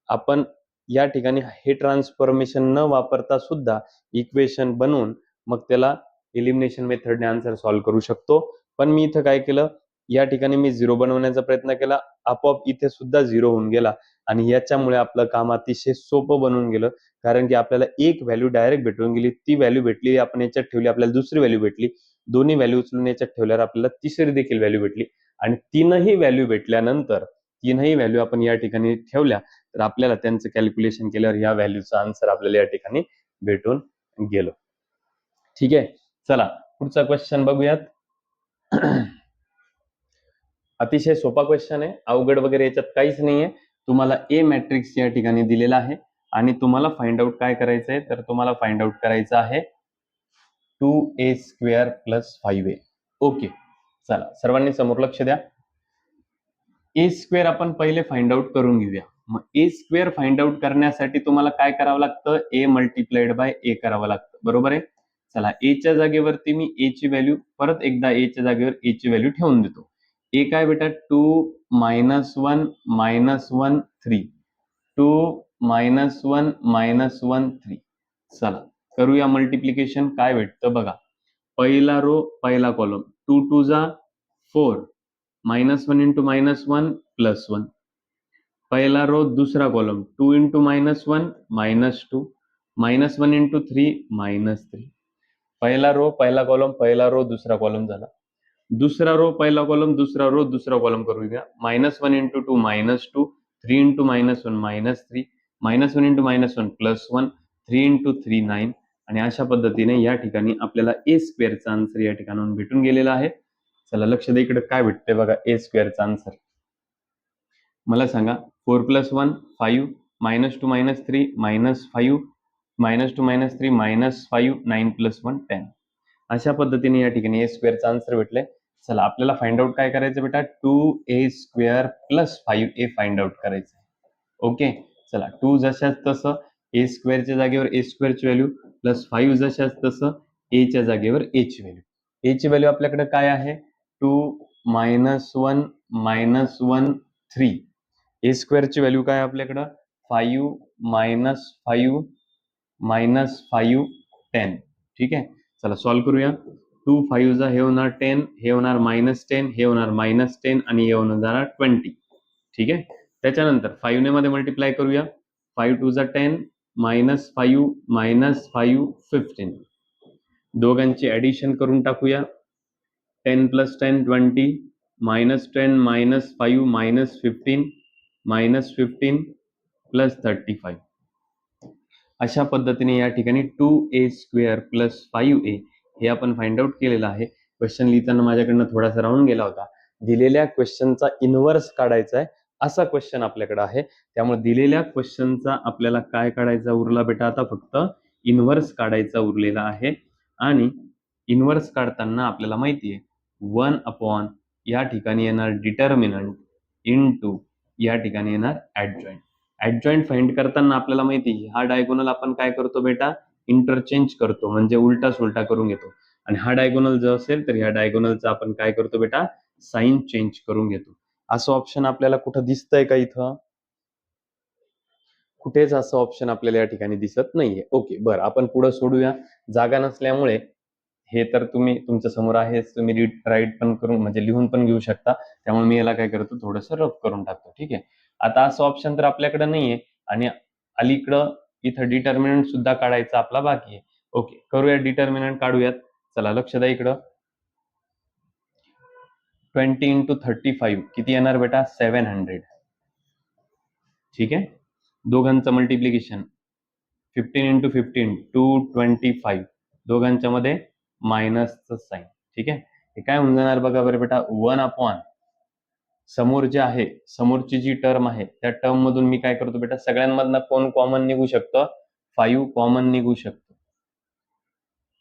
आपण या ठिकाणी हे ट्रान्सफॉर्मेशन न वापरता सुद्धा इक्वेशन बनवून मग त्याला एलिमिनेशन मेथडने आन्सर सॉल्व्ह करू शकतो. पण मी इथं काय केलं या ठिकाणी मी 0 बनवण्याचा प्रयत्न केला आपोआप इथे सुद्धा 0 होऊन गेला आणि याच्यामुळे आपलं काम अतिशय सोपं बनून गेलं. कारण की आपल्याला एक व्हॅल्यू डायरेक्ट भेटून गेली ती व्हॅल्यू भेटली आपण याच्यात ठेवली आपल्याला दुसरी व्हॅल्यू भेटली दोन्ही व्हॅल्यू उचलून याच्यात ठेवल्यावर आपल्याला तिसरी देखील व्हॅल्यू भेटली आणि तीनही व्हॅल्यू भेटल्यानंतर तीनही व्हॅल्यू आपण या ठिकाणी ठेवल्या तर आपल्याला त्यांचं कॅल्क्युलेशन केल्यावर या व्हॅल्यूचा आन्सर आपल्याला या ठिकाणी भेटून गेलो. ठीक आहे चला पुढचा क्वेश्चन बघूयात. अतिशय सोपा क्वेश्चन आहे अवघड वगैरे याच्यात काहीच नाहीये. तुम्हाला ए मॅट्रिक्स या ठिकाणी दिलेला आहे आणि तुम्हाला फाइंड आउट काय करायचं आहे तर तुम्हाला फाइंड आउट करायचं आहे 2a² प्लस 5a. ओके चला सर्वांनी समोर लक्ष द्या. ए स्क्वेअर आपण पहिले फाइंड आउट करून घेऊया. मग ए स्क्वेअर फाइंड आउट करण्यासाठी तुम्हाला काय करावं लागतं ए मल्टिप्लाइड बाय ए करावं लागतं बरोबर आहे. चला ए च्या जागेवरती मी ए ची व्हॅल्यू परत एकदा ए च्या जागेवर ए ची व्हॅल्यू ठेवून देतो. ए काय बेटा 2 -1 -1 3 2 -1 -1 3. चला करूया मल्टिप्लिकेशन काय भेटतं बघा. पहिला रो पहिला कॉलम 2 2 जा 4 -1 इंटू -1 +1. पहिला रो दुसरा कॉलम 2 इंटू -1 -2 -1 इंटू 3 -3. पहिला रो पहिला कॉलम पहिला रो दुसरा कॉलम झाला. दुसरा रो पहिला कॉलम दुसरा रो दुसरा कॉलम करूया. -1 इंटू 2 -2 3 इंटू -1 -3 -1 इंटू -1 +1 3 इंटू 3 9 आणि अशा पद्धतीने या ठिकाणी आपल्याला ए स्क्वेअरचा आन्सर या ठिकाणाहून भेटून गेलेला आहे. चला लक्ष द्या इकडे काय भेटते बघा ए स्क्वेअरचा आन्सर. मला सांगा 4 + 1 5 -2 -3 -5 -2 -3 -5 9 + 1 10. अशा पद्धतीने या ठिकाणी ए स्क्वेअरचा आन्सर भेटले. चला आपल्याला फाइंड आउट काय करायचं बेटा 2a² + 5a फाइंड आउट करायचं. ओके चला 2 जशाच तसं ए स्क्वेअरच्या जागेवर ए स्क्वेअरची व्हॅल्यू प्लस 5 जशाच तसं ए च्या जागेवर ए ची व्हॅल्यू. ए ची व्हॅल्यू आपल्याकडे काय आहे 2 -1 -1 3. ए स्क्वेअरची व्हॅल्यू काय आपल्याकडं 5 -5 -5 10. ठीक आहे चला सॉल्व्ह करूया. 2 5 जा हे होणार 10 हे होणार -10 हे होणार -10 आणि हे होणार 20. ठीक आहे त्याच्यानंतर 5 ने मध्ये मल्टिप्लाय करूया. 5 2 जा 10 -5 -5 15. दोघांची ऍडिशन करून टाकूया. 10 + 10 20 -10 -5 -15 -15 + 35. अशा पद्धतीने या ठिकाणी 2a² + 5a हे आपण फाइंड आउट केलेलं आहे. क्वेश्चन लिहिताना माझ्याकडनं थोडासा राहून गेला होता. दिलेल्या क्वेश्चनचा इन्व्हर्स काढायचा आहे असा क्वेश्चन आपल्याकडे आहे. त्यामुळे दिलेल्या क्वेश्चनचा आपल्याला काय काढायचा उरला बेटा आता फक्त इन्व्हर्स काढायचा उरलेला आहे आणि इन्व्हर्स काढताना आपल्याला माहिती आहे 1 या ठिकाणी येणार डिटर्मिनंट इंटू या ठिकाणी येणार ऍडजॉइंट. ऍडजॉइंट फाइंड करताना आपल्याला माहिती आहे हा डायगोनल आपण काय करतो बेटा इंटरचेंज करतो म्हणजे उलटा सुलटा करून घेतो आणि हा डायगोनल जो असेल तर ह्या डायगोनलचा आपण काय करतो बेटा साइन चेंज करून घेतो. असं ऑप्शन आपल्याला कुठं दिसतंय का इथं कुठेच असं ऑप्शन आपल्याला या ठिकाणी दिसत नाहीये. ओके बरं आपण पुढे सोडूया. जागा नसल्यामुळे हे तर तुम्ही तुमच्या समोर आहेच, तुम्ही राईट पण करून म्हणजे लिहून पण घेऊ शकता. त्यामुळे मी याला काय करतो, थोडंसं रफ करून टाकतो. ठीक आहे. आता असं ऑप्शन तर आपल्याकडे नाहीये आणि अलीकडं इथं डिटर्मिनंट सुद्धा काढायचा आपला बाकी आहे. ओके, करूया डिटर्मिनंट काढूयात. चला लक्ष द्या इकडं. 20 into 35 किती येणार बेटा? 700. ठीक आहे. दोघांचं मल्टिप्लिकेशन 15 into 15 225. दोघांच्या मध्ये मायनसचं साईन. ठीक आहे. हे काय होऊन जाणार बघा बरं बेटा, 1 समोर जे आहे, समोरची जी टर्म आहे त्या टर्म मधून मी काय करतो बेटा, सगळ्यांमधनं कोण कॉमन निघू शकतं? 5 कॉमन निघू शकतो.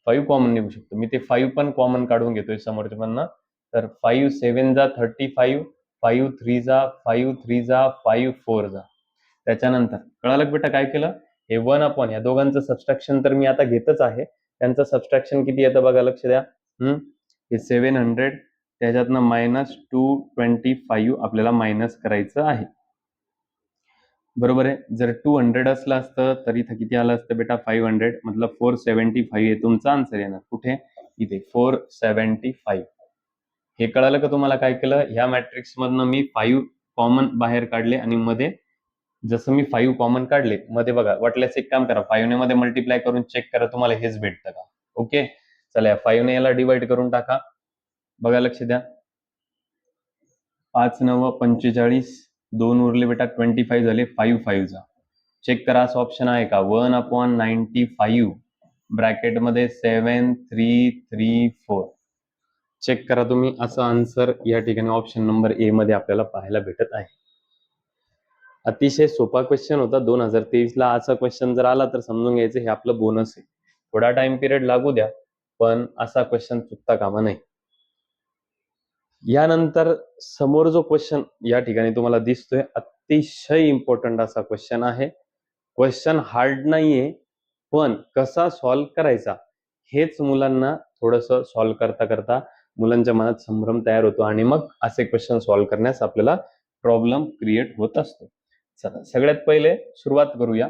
5 कॉमन निघू शकतो. मी ते 5 पण कॉमन काढून घेतोय समोरच्या मधनं. तर 5 7 जा 35, 5 3 जा 5 3 जा 5 4 जा. त्याच्यानंतर कळालं बेटा काय केलं? हे 1 या दोघांचं सबस्ट्रॅक्शन तर मी आता घेतच आहे. त्यांचं सबस्ट्रॅक्शन किती येतं बघा, लक्ष द्या. हे 700 त्याच्यातनं -225 आपल्याला मायनस करायचं आहे. बरोबर आहे. जर 200 असलं असतं तर इथं किती आलं असतं बेटा? 500, मतलब 475 हे तुमचा आन्सर येणार. कुठे? इथे 475. हे कळालं का तुम्हाला काय केलं? ह्या मॅट्रिक्स मधनं मी 5 कॉमन बाहेर काढले आणि मध्ये जसं मी 5 कॉमन काढले, मध्ये बघा वाटल्यास एक काम करा, 5 ने मध्ये मल्टिप्लाय करून चेक करा तुम्हाला हेच भेटतं का. ओके, चला या 5 ने याला डिवाइड करून टाका. बघा लक्ष द्या. 5 9 45, 2 उरले बेटा 25 झाले, 5 5 जा. चेक करा असं ऑप्शन आहे का? 1/95 ब्रॅकेटमध्ये 7 3 3 4. चेक करा तुम्ही, असं आन्सर या ठिकाणी ऑप्शन नंबर ए मध्ये आपल्याला पाहायला भेटत आहे. अतिशय सोपा क्वेश्चन होता. 2023 ला असा क्वेश्चन जर आला तर समजून घ्यायचं हे आपलं बोनस आहे. थोडा टाइम पिरियड लागू द्या, पण असा क्वेश्चन चुकता कामा नये. यानंतर समोर जो क्वेश्चन या ठिकाणी तुम्हाला दिसतोय, अतिशय इम्पॉर्टंट असा क्वेश्चन आहे. क्वेश्चन हार्ड नाहीये, पण कसा सॉल्व्ह करायचा हेच मुलांना थोडंसं सॉल्व्ह करता करता मुलांच्या मनात संभ्रम तयार होतो आणि मग असे क्वेश्चन सॉल्व्ह करण्यास आपल्याला प्रॉब्लेम क्रिएट होत असतो. चला सगळ्यात पहिले सुरुवात करूया.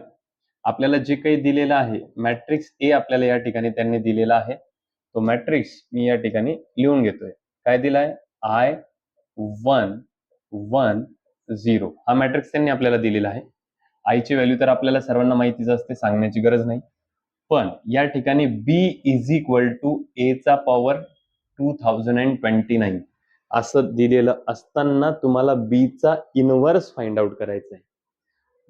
आपल्याला जे काही दिलेलं आहे मॅट्रिक्स ए आपल्याला या ठिकाणी त्यांनी दिलेला आहे. तो मॅट्रिक्स मी या ठिकाणी लिहून घेतोय. काय दिलाय? I1 1 0 हा मॅट्रिक्स त्यांनी आपल्याला दिलेला आहे. आय ची व्हॅल्यू तर आपल्याला सर्वांना माहितीच असते, सांगण्याची गरज नाही. पण या ठिकाणी b is equal to a चा पॉवर 2029 असं दिलेलं असताना तुम्हाला b चा इनव्हर्स फाइंड आउट करायचा आहे.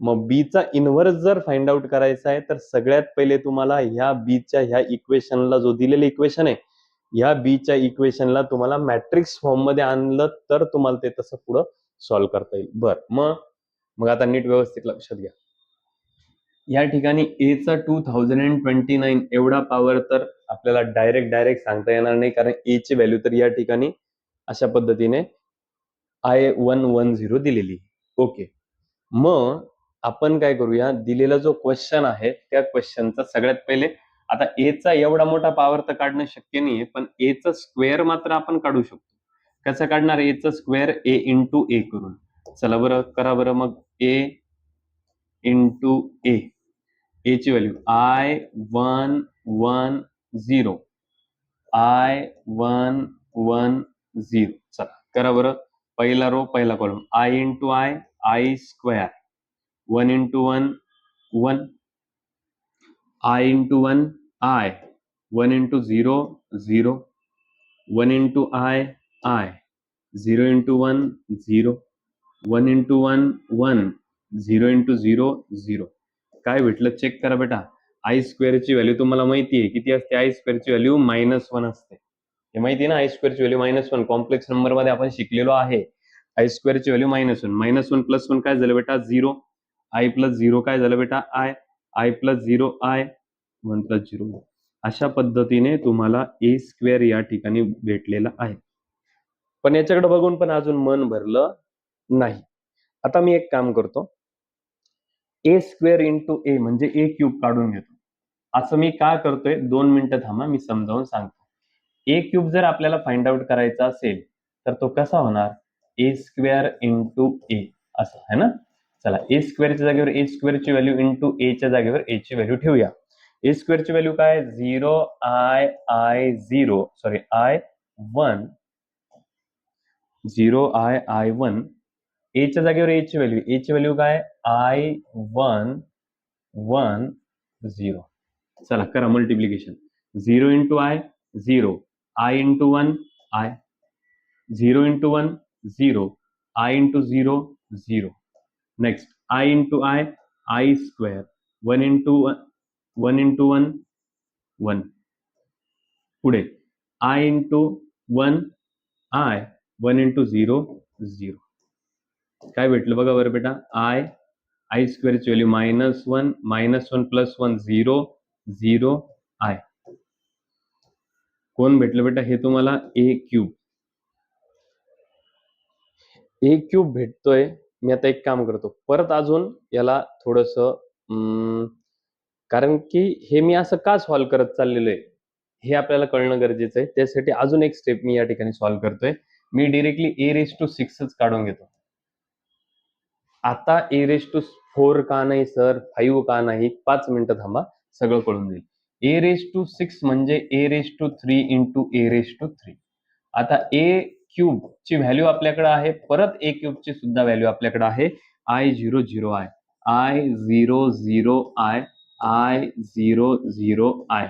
मग b चा इनव्हर्स जर फाइंड आउट करायचा आहे तर सगळ्यात पहिले तुम्हाला ह्या b च्या ह्या इक्वेशनला, जो दिलेलं इक्वेशन आहे, या b च्या इक्वेशनला तुम्हाला मॅट्रिक्स फॉर्म मध्ये आणलं तर तुम्हाला ते तसं पुढं सॉल्व्ह करता येईल. बरं, मग आता नीट व्यवस्थित लक्षात घ्या. या ठिकाणी a चा 2029 एवढा पॉवर तर आपल्याला डायरेक्ट सांगता येणार नाही, कारण a ची व्हॅल्यू तर या ठिकाणी अशा पद्धतीने I110 दिलेली. ओके, मग आपण काय करूया, दिलेला जो क्वेश्चन आहे त्या क्वेश्चनचा सगळ्यात पहिले, आता a चा एवढा मोठा पॉवर तर काढणं शक्य नाहीये, पण a चा स्क्वेअर मात्र आपण काढू शकतो. कसं काढणार? a चा स्क्वेअर a इंटू a करून. चला बरं करा बरं, मग a इंटू a, a ची व्हॅल्यू I110 I110. चला करा बरं, पहिला रो पहिला column, I into I square, 1 into 1 1, I into 1 I, 1 into 0 0, 1 into I 0 into 1 0, 1 into 1 1, 0 into 0 0. काय भेटलं चेक करा बेटा. आय स्क्वेअरची व्हॅल्यू तुम्हाला माहिती आहे किती असते? आय स्क्वेअरची व्हॅल्यू -1 असते. हे माहिती आहे ना, आय स्क्वेअरची व्हॅल्यू -1. कॉम्प्लेक्स नंबर मध्ये आपण शिकलेलो आहे. आय स्क्वेअरची व्हॅल्यू -1. -1 प्लस 1 काय झालं बेटा? 0. आय प्लस 0 काय झालं बेटा? I plus 0 I, 1 plus 0. अशा पद्धतीने तुम्हाला ए स्क्वेअर या ठिकाणी भेटलेला आहे. पण याच्याकडे बघून पण अजून मन भरलं नाही. आता मी एक काम करतो, ए स्क्वेअर इंटू ए म्हणजे ए क्यूब काढून घेतो. असं मी का करतोय? 2 मिनिटं थांबा, मी समजावून सांगतो. ए क्यूब जर आपल्याला फाइंड आउट करायचा असेल तर तो कसा होणार? ए स्क्वेअर इंटू ए असं आहे ना. चला, ए स्क्वेअरच्या जागेवर ए स्क्वेअरची व्हॅल्यू इंटू ए च्या जागेवर ए ची व्हॅल्यू ठेवूया. ए स्क्वेअरची व्हॅल्यू काय 0 I1 ए च्या जागेवर ए ची व्हॅल्यू काय I1 चला करा multiplication 0 into i 0 i into 1 I 0 into 1 0 i into 0 0 next I into i square 1 into 1 1 पुढे आय इंटू 1 आय 1 इंटू 0 0 काय भेटलं बघा बरं बेटा आय स्क्वेअरची व्हॅल्यू -1 प्लस 1 0 0 आय कोण भेटलं बेटा हे तुम्हाला ए क्यूब भेटतोय. मी आता एक काम करतो परत अजून याला थोडस कारण की हे मी असं का सॉल्व्ह करत चाललेलो आहे हे आपल्याला कळणं गरजेचं आहे. त्यासाठी अजून एक स्टेप मी या ठिकाणी सॉल्व्ह करतोय. मी डिरेक्टली a⁻6 काढून घेतो. आता a⁻4 का नाही सर 5 का नाही 5 मिनिटं थांबा सगळं कळून जाईल. a⁻6 म्हणजे a⁻3 इंटू a⁻3. आता a क्यूब ची व्हॅल्यू आपल्याकडे आहे परत a क्यूब ची सुद्धा व्हॅल्यू आपल्याकडे आहे I00 I00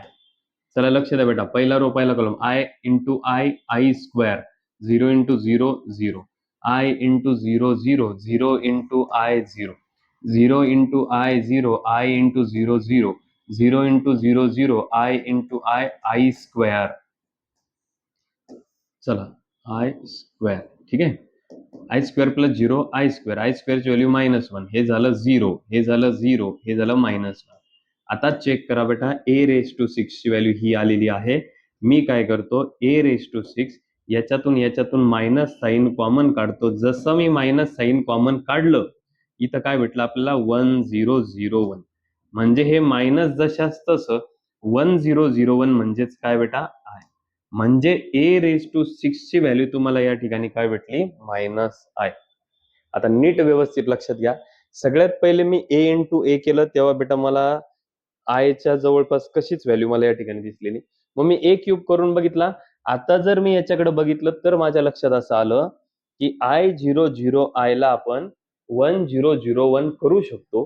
चला लक्ष द्या बेटा पहिला रो पहिला column i into i square 0 into 0 0 i into 0 0 0 into i 0 into i 0 i into 0 0 0 into 0 0 i into i square चला आय स्क्वेअर ठीक आहे. आय स्क्वेअर प्लस 0 आय स्क्वेअरची व्हॅल्यू -1 हे झालं 0 हे झालं 0 हे झालं -1. आता चेक करा बेटा a⁻6 ची व्हॅल्यू ही आलेली आहे. मी काय करतो a⁻6 याच्यातून मायनस साइन कॉमन काढतो. जसं मी मायनस साइन कॉमन काढलं इथं काय भेटलं आपल्याला 1001 म्हणजे हे मायनस जशाच तसं 1001 म्हणजेच काय बेटा म्हणजे a⁻6 ची व्हॅल्यू तुम्हाला या ठिकाणी काय भेटली -i. आता नीट व्यवस्थित लक्षात घ्या. सगळ्यात पहिले मी a इंटू a केलं तेव्हा बेटा मला आय च्या जवळपास कशीच व्हॅल्यू मला या ठिकाणी दिसलेली. मग मी a क्यूब करून बघितला. आता जर मी याच्याकडे बघितलं तर माझ्या लक्षात असं आलं की I00 ला आपण 1001 करू शकतो.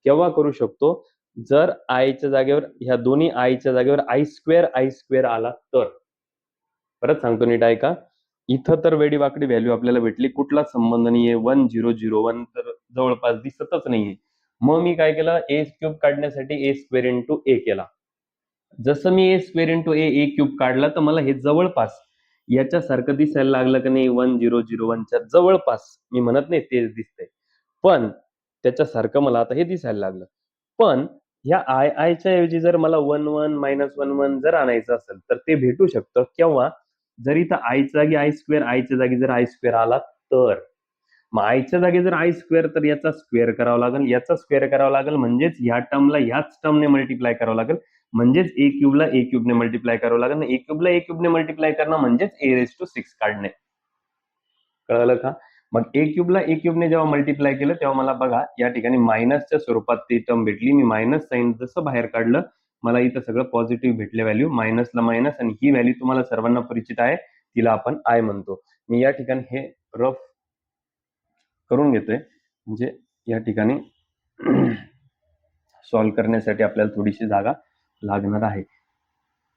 केव्हा करू शकतो जर आयच्या जागेवर ह्या दोन्ही आयच्या जागेवर आय स्क्वेअर आला तर. परत सांगतो नीट ऐका. इथं तर वेडी वाकडी व्हॅल्यू आपल्याला भेटली कुठला संबंध नाहीये 1001 तर जवळपास दिसतच नाहीये. मग मी काय केलं ए क्यूब काढण्यासाठी a स्क्वेअर इंटू a केला. जसं मी a square into a cube काढला तर मला हे जवळपास याच्यासारखं दिसायला लागलं की नाही 1001 च्या जवळपास मी म्हणत नाही तेच दिसतंय पण त्याच्यासारखं मला आता हे दिसायला लागलं. पण ह्या आयच्या ऐवजी जर मला 11 -11 जर आणायचं असेल तर ते भेटू शकतं केव्हा जर इथं आयच्या जागी आयच्या जागी जर आय स्क्वेअर आला तर. मग आयच्या जागी जर आय स्क्वेअर तर याचा स्क्वेअर करावा लागेल याचा स्क्वेअर करावा लागेल म्हणजेच ह्या टर्मला ह्याच टर्मने मल्टिप्लाय करावं लागेल म्हणजेच a क्यूबला a क्यूबने मल्टिप्लाय करावं लागेल. a क्यूबला a क्यूबने मल्टिप्लाय करणं म्हणजेच a⁻6 काढणे. कळलं का. मग a क्यूबला a क्यूबने जेव्हा मल्टिप्लाय केलं तेव्हा मला बघा या ठिकाणी मायनसच्या स्वरूपात ती टर्म भेटली. मी मायनस साइन जसं बाहेर काढलं मला इथं सगळं पॉझिटिव्ह भेटले व्हॅल्यू मायनसला मायनस आणि ही व्हॅल्यू तुम्हाला सर्वांना परिचित आहे तिला आपण आय म्हणतो. मी या ठिकाणी हे रफ करून घेतोय म्हणजे या ठिकाणी सॉल्व्ह करण्यासाठी आपल्याला थोडीशी जागा लागणार आहे.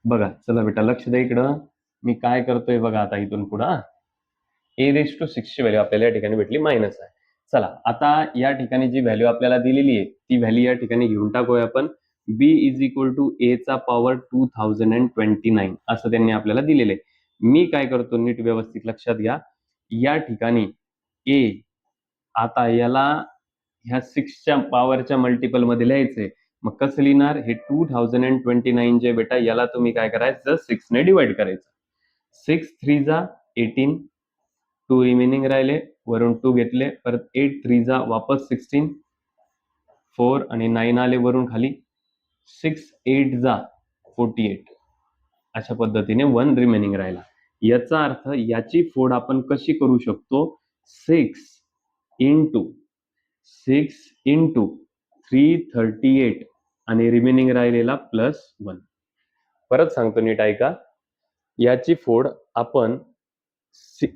बघा चला बेटा लक्ष द्या इकडं मी काय करतोय बघा आता इथून पुढं a⁻6 ची व्हॅल्यू आपल्याला या ठिकाणी भेटली -i. चला आता या ठिकाणी जी व्हॅल्यू आपल्याला दिलेली आहे ती व्हॅल्यू या ठिकाणी घेऊन टाकूया आपण. b = a⁻2029 असं त्यांनी आपल्याला दिलेलं आहे. मी काय करतो नीट व्यवस्थित लक्षात घ्या. या ठिकाणी a आता याला ह्या 6च्या पॉवरच्या मल्टिपल मध्ये लिहायचंय. मग कसं लिहिणार हे 2029 जे बेटा याला तुम्ही काय करायचं 6 ने डिवाइड करायचं. 6 3 जा 18 2 रिमेनिंग राहिले वरून 2 घेतले परत 8 3 जा वापस 16 4 आणि 9 आले वरून खाली 6 8 जा 48 अशा पद्धतीने 1 रिमेनिंग राहिला. याचा अर्थ याची फोड आपण कशी करू शकतो 6 इंटू 338 आणि रिमेनिंग राहिलेला +1. परत सांगतो नीट ऐका. याची फोड आपण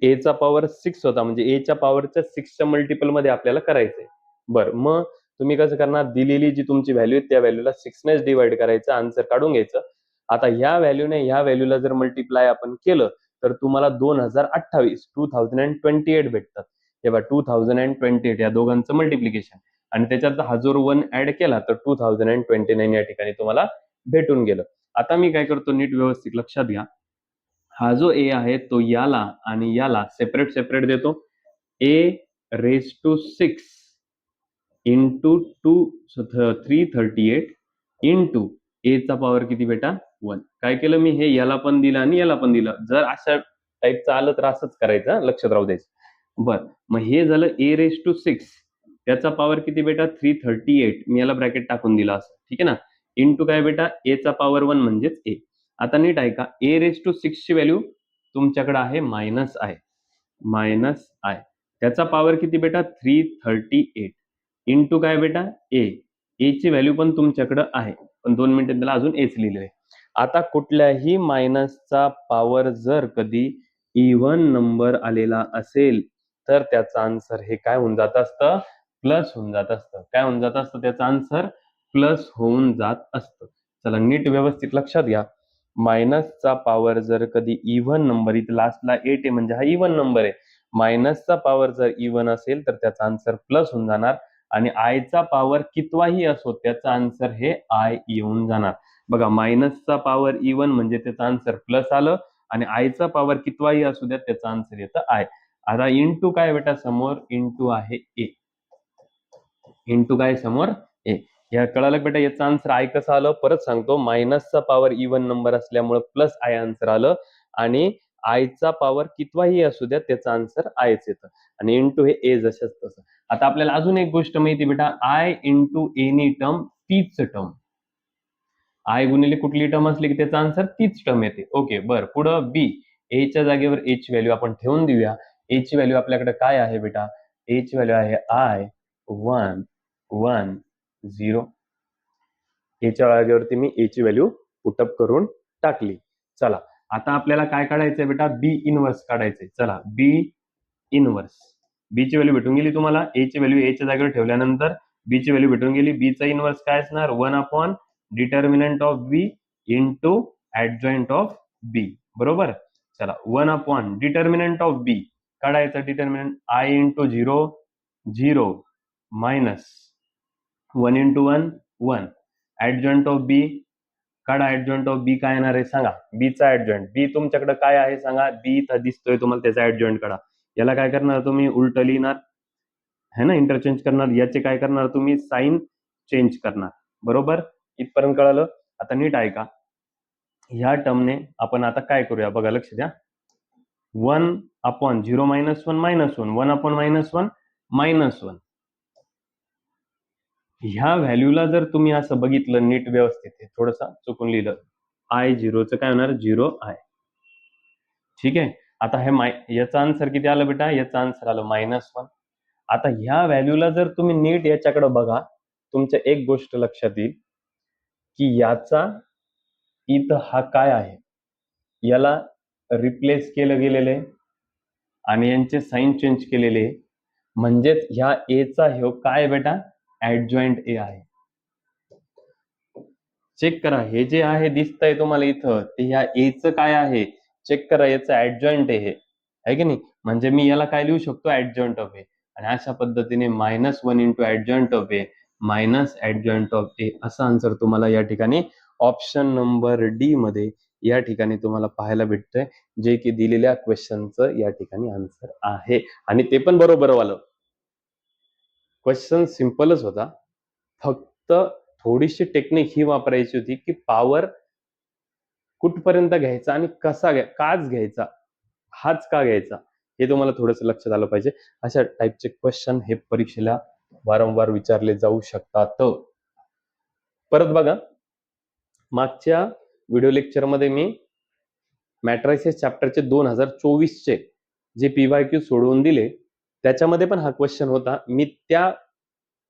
ए चा पॉवर 6 होता म्हणजे ए च्या पॉवरच्या 6च्या मल्टिपल मध्ये आपल्याला करायचंय. बरं, मग तुम्ही कसं करणार, दिलेली जी तुमची व्हॅल्यू आहे त्या व्हॅल्यूला 6ने डिवाइड करायचं, आन्सर काढून घ्यायचं. आता ह्या व्हॅल्यूने ह्या व्हॅल्यूला जर मल्टिप्लाय आपण केलं तर तुम्हाला 2028 भेटतात. हे बघा 2028 या दोघांचं मल्टिप्लिकेशन आणि त्याच्यात हा जर 1 ऍड केला तर 2029 या ठिकाणी तुम्हाला भेटून गेलं. आता मी काय करतो, नीट व्यवस्थित लक्षात घ्या. हा जो ए आहे तो याला आणि याला सेपरेट सेपरेट देतो. a⁻6 इंटू 338 इंटू ए चा पॉवर किती बेटा 1. काय केलं मी, हे याला पण दिलं आणि याला पण दिलं. जर अशा टाईपचं आलं तर असंच करायचं, लक्षात राहू द्यायचं. बरं, मग हे झालं a⁻6, त्याचा पॉवर किती बेटा 338, मी याला ब्रॅकेट टाकून दिला असं, ठीक आहे ना. इंटू काय बेटा ए चा पॉवर 1 म्हणजेच ए. आता नीट ऐका, a⁻6 ची व्हॅल्यू तुमच्याकडे आहे -i. त्याचा पॉवर किती बेटा 338 इंटू काय बेटा ए. ची व्हॅल्यू पण तुमच्याकडे आहे, पण 2 मिनिटात त्याला अजून एच लिहिलेलं आहे. आता कुठल्याही मायनसचा पॉवर जर कधी इव्हन नंबर आलेला असेल तर त्याचं आन्सर हे काय होऊन जात असतं, प्लस होऊन जात असतं. काय होऊन जात असतं, त्याचं आन्सर प्लस होऊन जात असतं. चला नीट व्यवस्थित लक्षात घ्या. मायनसचा पॉवर जर कधी इव्हन नंबर, इथं लास्टला 8 आहे म्हणजे हा इव्हन नंबर आहे. मायनसचा पॉवर जर इव्हन असेल तर त्याचा आन्सर प्लस होऊन जाणार आणि आयचा पॉवर कितवाही असो त्याचा आन्सर हे आय येऊन जाणार. बघा, मायनसचा पॉवर इव्हन म्हणजे त्याचा आन्सर प्लस आलं आणि आयचा पॉवर कितवाही असू द्या त्याचा आन्सर येतं आय. आता इंटू काय बेटा समोर, इंटू आहे ए. इंटू काय समोर ए. या कळालं बेटा, याचा आन्सर आय कसं आलं, परत सांगतो. मायनसचा पॉवर इव्हन नंबर असल्यामुळे प्लस आय आन्सर आलं आणि आयचा पॉवर कितवाही असू द्या त्याचा आन्सर आयच येतं आणि इंटू हे ए जशाच तसं. आता आपल्याला अजून एक गोष्ट माहिती बेटा, आय इंटू एनी टर्म तीच टर्म. आय गुणिले कुठली टर्म असली की त्याचा आन्सर तीच टर्म येते. ओके, बरं, पुढं बी. ए च्या जागेवर ए ची व्हॅल्यू आपण ठेवून देऊया. ए ची व्हॅल्यू आपल्याकडे काय आहे बेटा, ए ची व्हॅल्यू आहे आय 110. एच्या जागेवरती मी ए ची व्हॅल्यू पुटअप करून टाकली. चला, आता आपल्याला काय काढायचंय बेटा, बी इनवर्स काढायचंय. चला, बी इनवर्स. बी ची व्हॅल्यू भेटून गेली तुम्हाला. ए ची व्हॅल्यू ए च्या जागेवर ठेवल्यानंतर बी ची व्हॅल्यू भेटून गेली. बी चा इनवर्स काय असणार, 1 determinant of B into adjoint of B. बरोबर. चला, 1 डिटर्मिनंट ऑफ बी काढायचा. Determinant i into 0 minus 1 into 1 adjoint of B काढा. ऍडजॉइंट ऑफ बी काय येणार आहे सांगा, बी चा ऍडजॉइंट. बी तुमच्याकडे काय आहे सांगा, बी इथं दिसतोय तुम्हाला, त्याचा ऍडजॉइंट काढा. याला काय करणार तुम्ही, उलट लिहिणार है ना, इंटरचेंज करणार. याचे काय करणार तुम्ही, साइन चेंज करणार. बरोबर, इथपर्यंत कळालं. आता नीट ऐका, ह्या टर्मने आपण आता काय करूया बघा, लक्ष द्या. 1/0 -1 -1 1/-1 -1. ह्या व्हॅल्यूला जर तुम्ही असं बघितलं नीट व्यवस्थित, थोडस चुकून लिहिलं, आय झिरोचं काय होणार 0i. ठीक आहे. आता हे याचा आन्सर किती आलं बेटा, याचा आन्सर आलं -1. आता ह्या व्हॅल्यूला जर तुम्ही नीट याच्याकडे बघा, तुमच्या एक गोष्ट लक्षात येईल की याचा इथं हा काय आहे, याला रिप्लेस केलं गेलेलं आहे आणि यांचे साइन चेंज केलेले, म्हणजेच ह्या ए चा ह्यो काय बेटा ऍडजॉइंट ए आहे. चेक करा, हे जे आहे दिसतंय तुम्हाला इथं, ते ह्या ए चं काय आहे चेक करा, याचं ऍडजॉइंट आहे की नाही. म्हणजे मी याला काय लिहू शकतो, ऍडजॉइंट ऑफ ए. आणि अशा पद्धतीने -1 into adjoint of A minus adjoint of A असा आन्सर तुम्हाला या ठिकाणी ऑप्शन नंबर डी मध्ये या ठिकाणी तुम्हाला पाहायला भेटतंय, जे की दिलेल्या क्वेश्चनचं या ठिकाणी आन्सर आहे आणि ते पण बरोबर वालं. क्वेश्चन सिंपलच होता, फक्त थोडीशी टेक्निक ही वापरायची होती की पॉवर कुठपर्यंत घ्यायचा आणि कसा काच घ्यायचा, हाच का घ्यायचा, हे तुम्हाला थोडंसं लक्षात आलं पाहिजे. अशा टाईपचे क्वेश्चन हे परीक्षेला वारंवार विचारले जाऊ शकतात. परत बघा, मागच्या व्हिडिओ लेक्चरमध्ये मी मॅट्रायसिस चॅप्टरचे 2024चे जे PYQ सोडवून दिले, त्याच्यामध्ये पण हा क्वेश्चन होता. मी त्या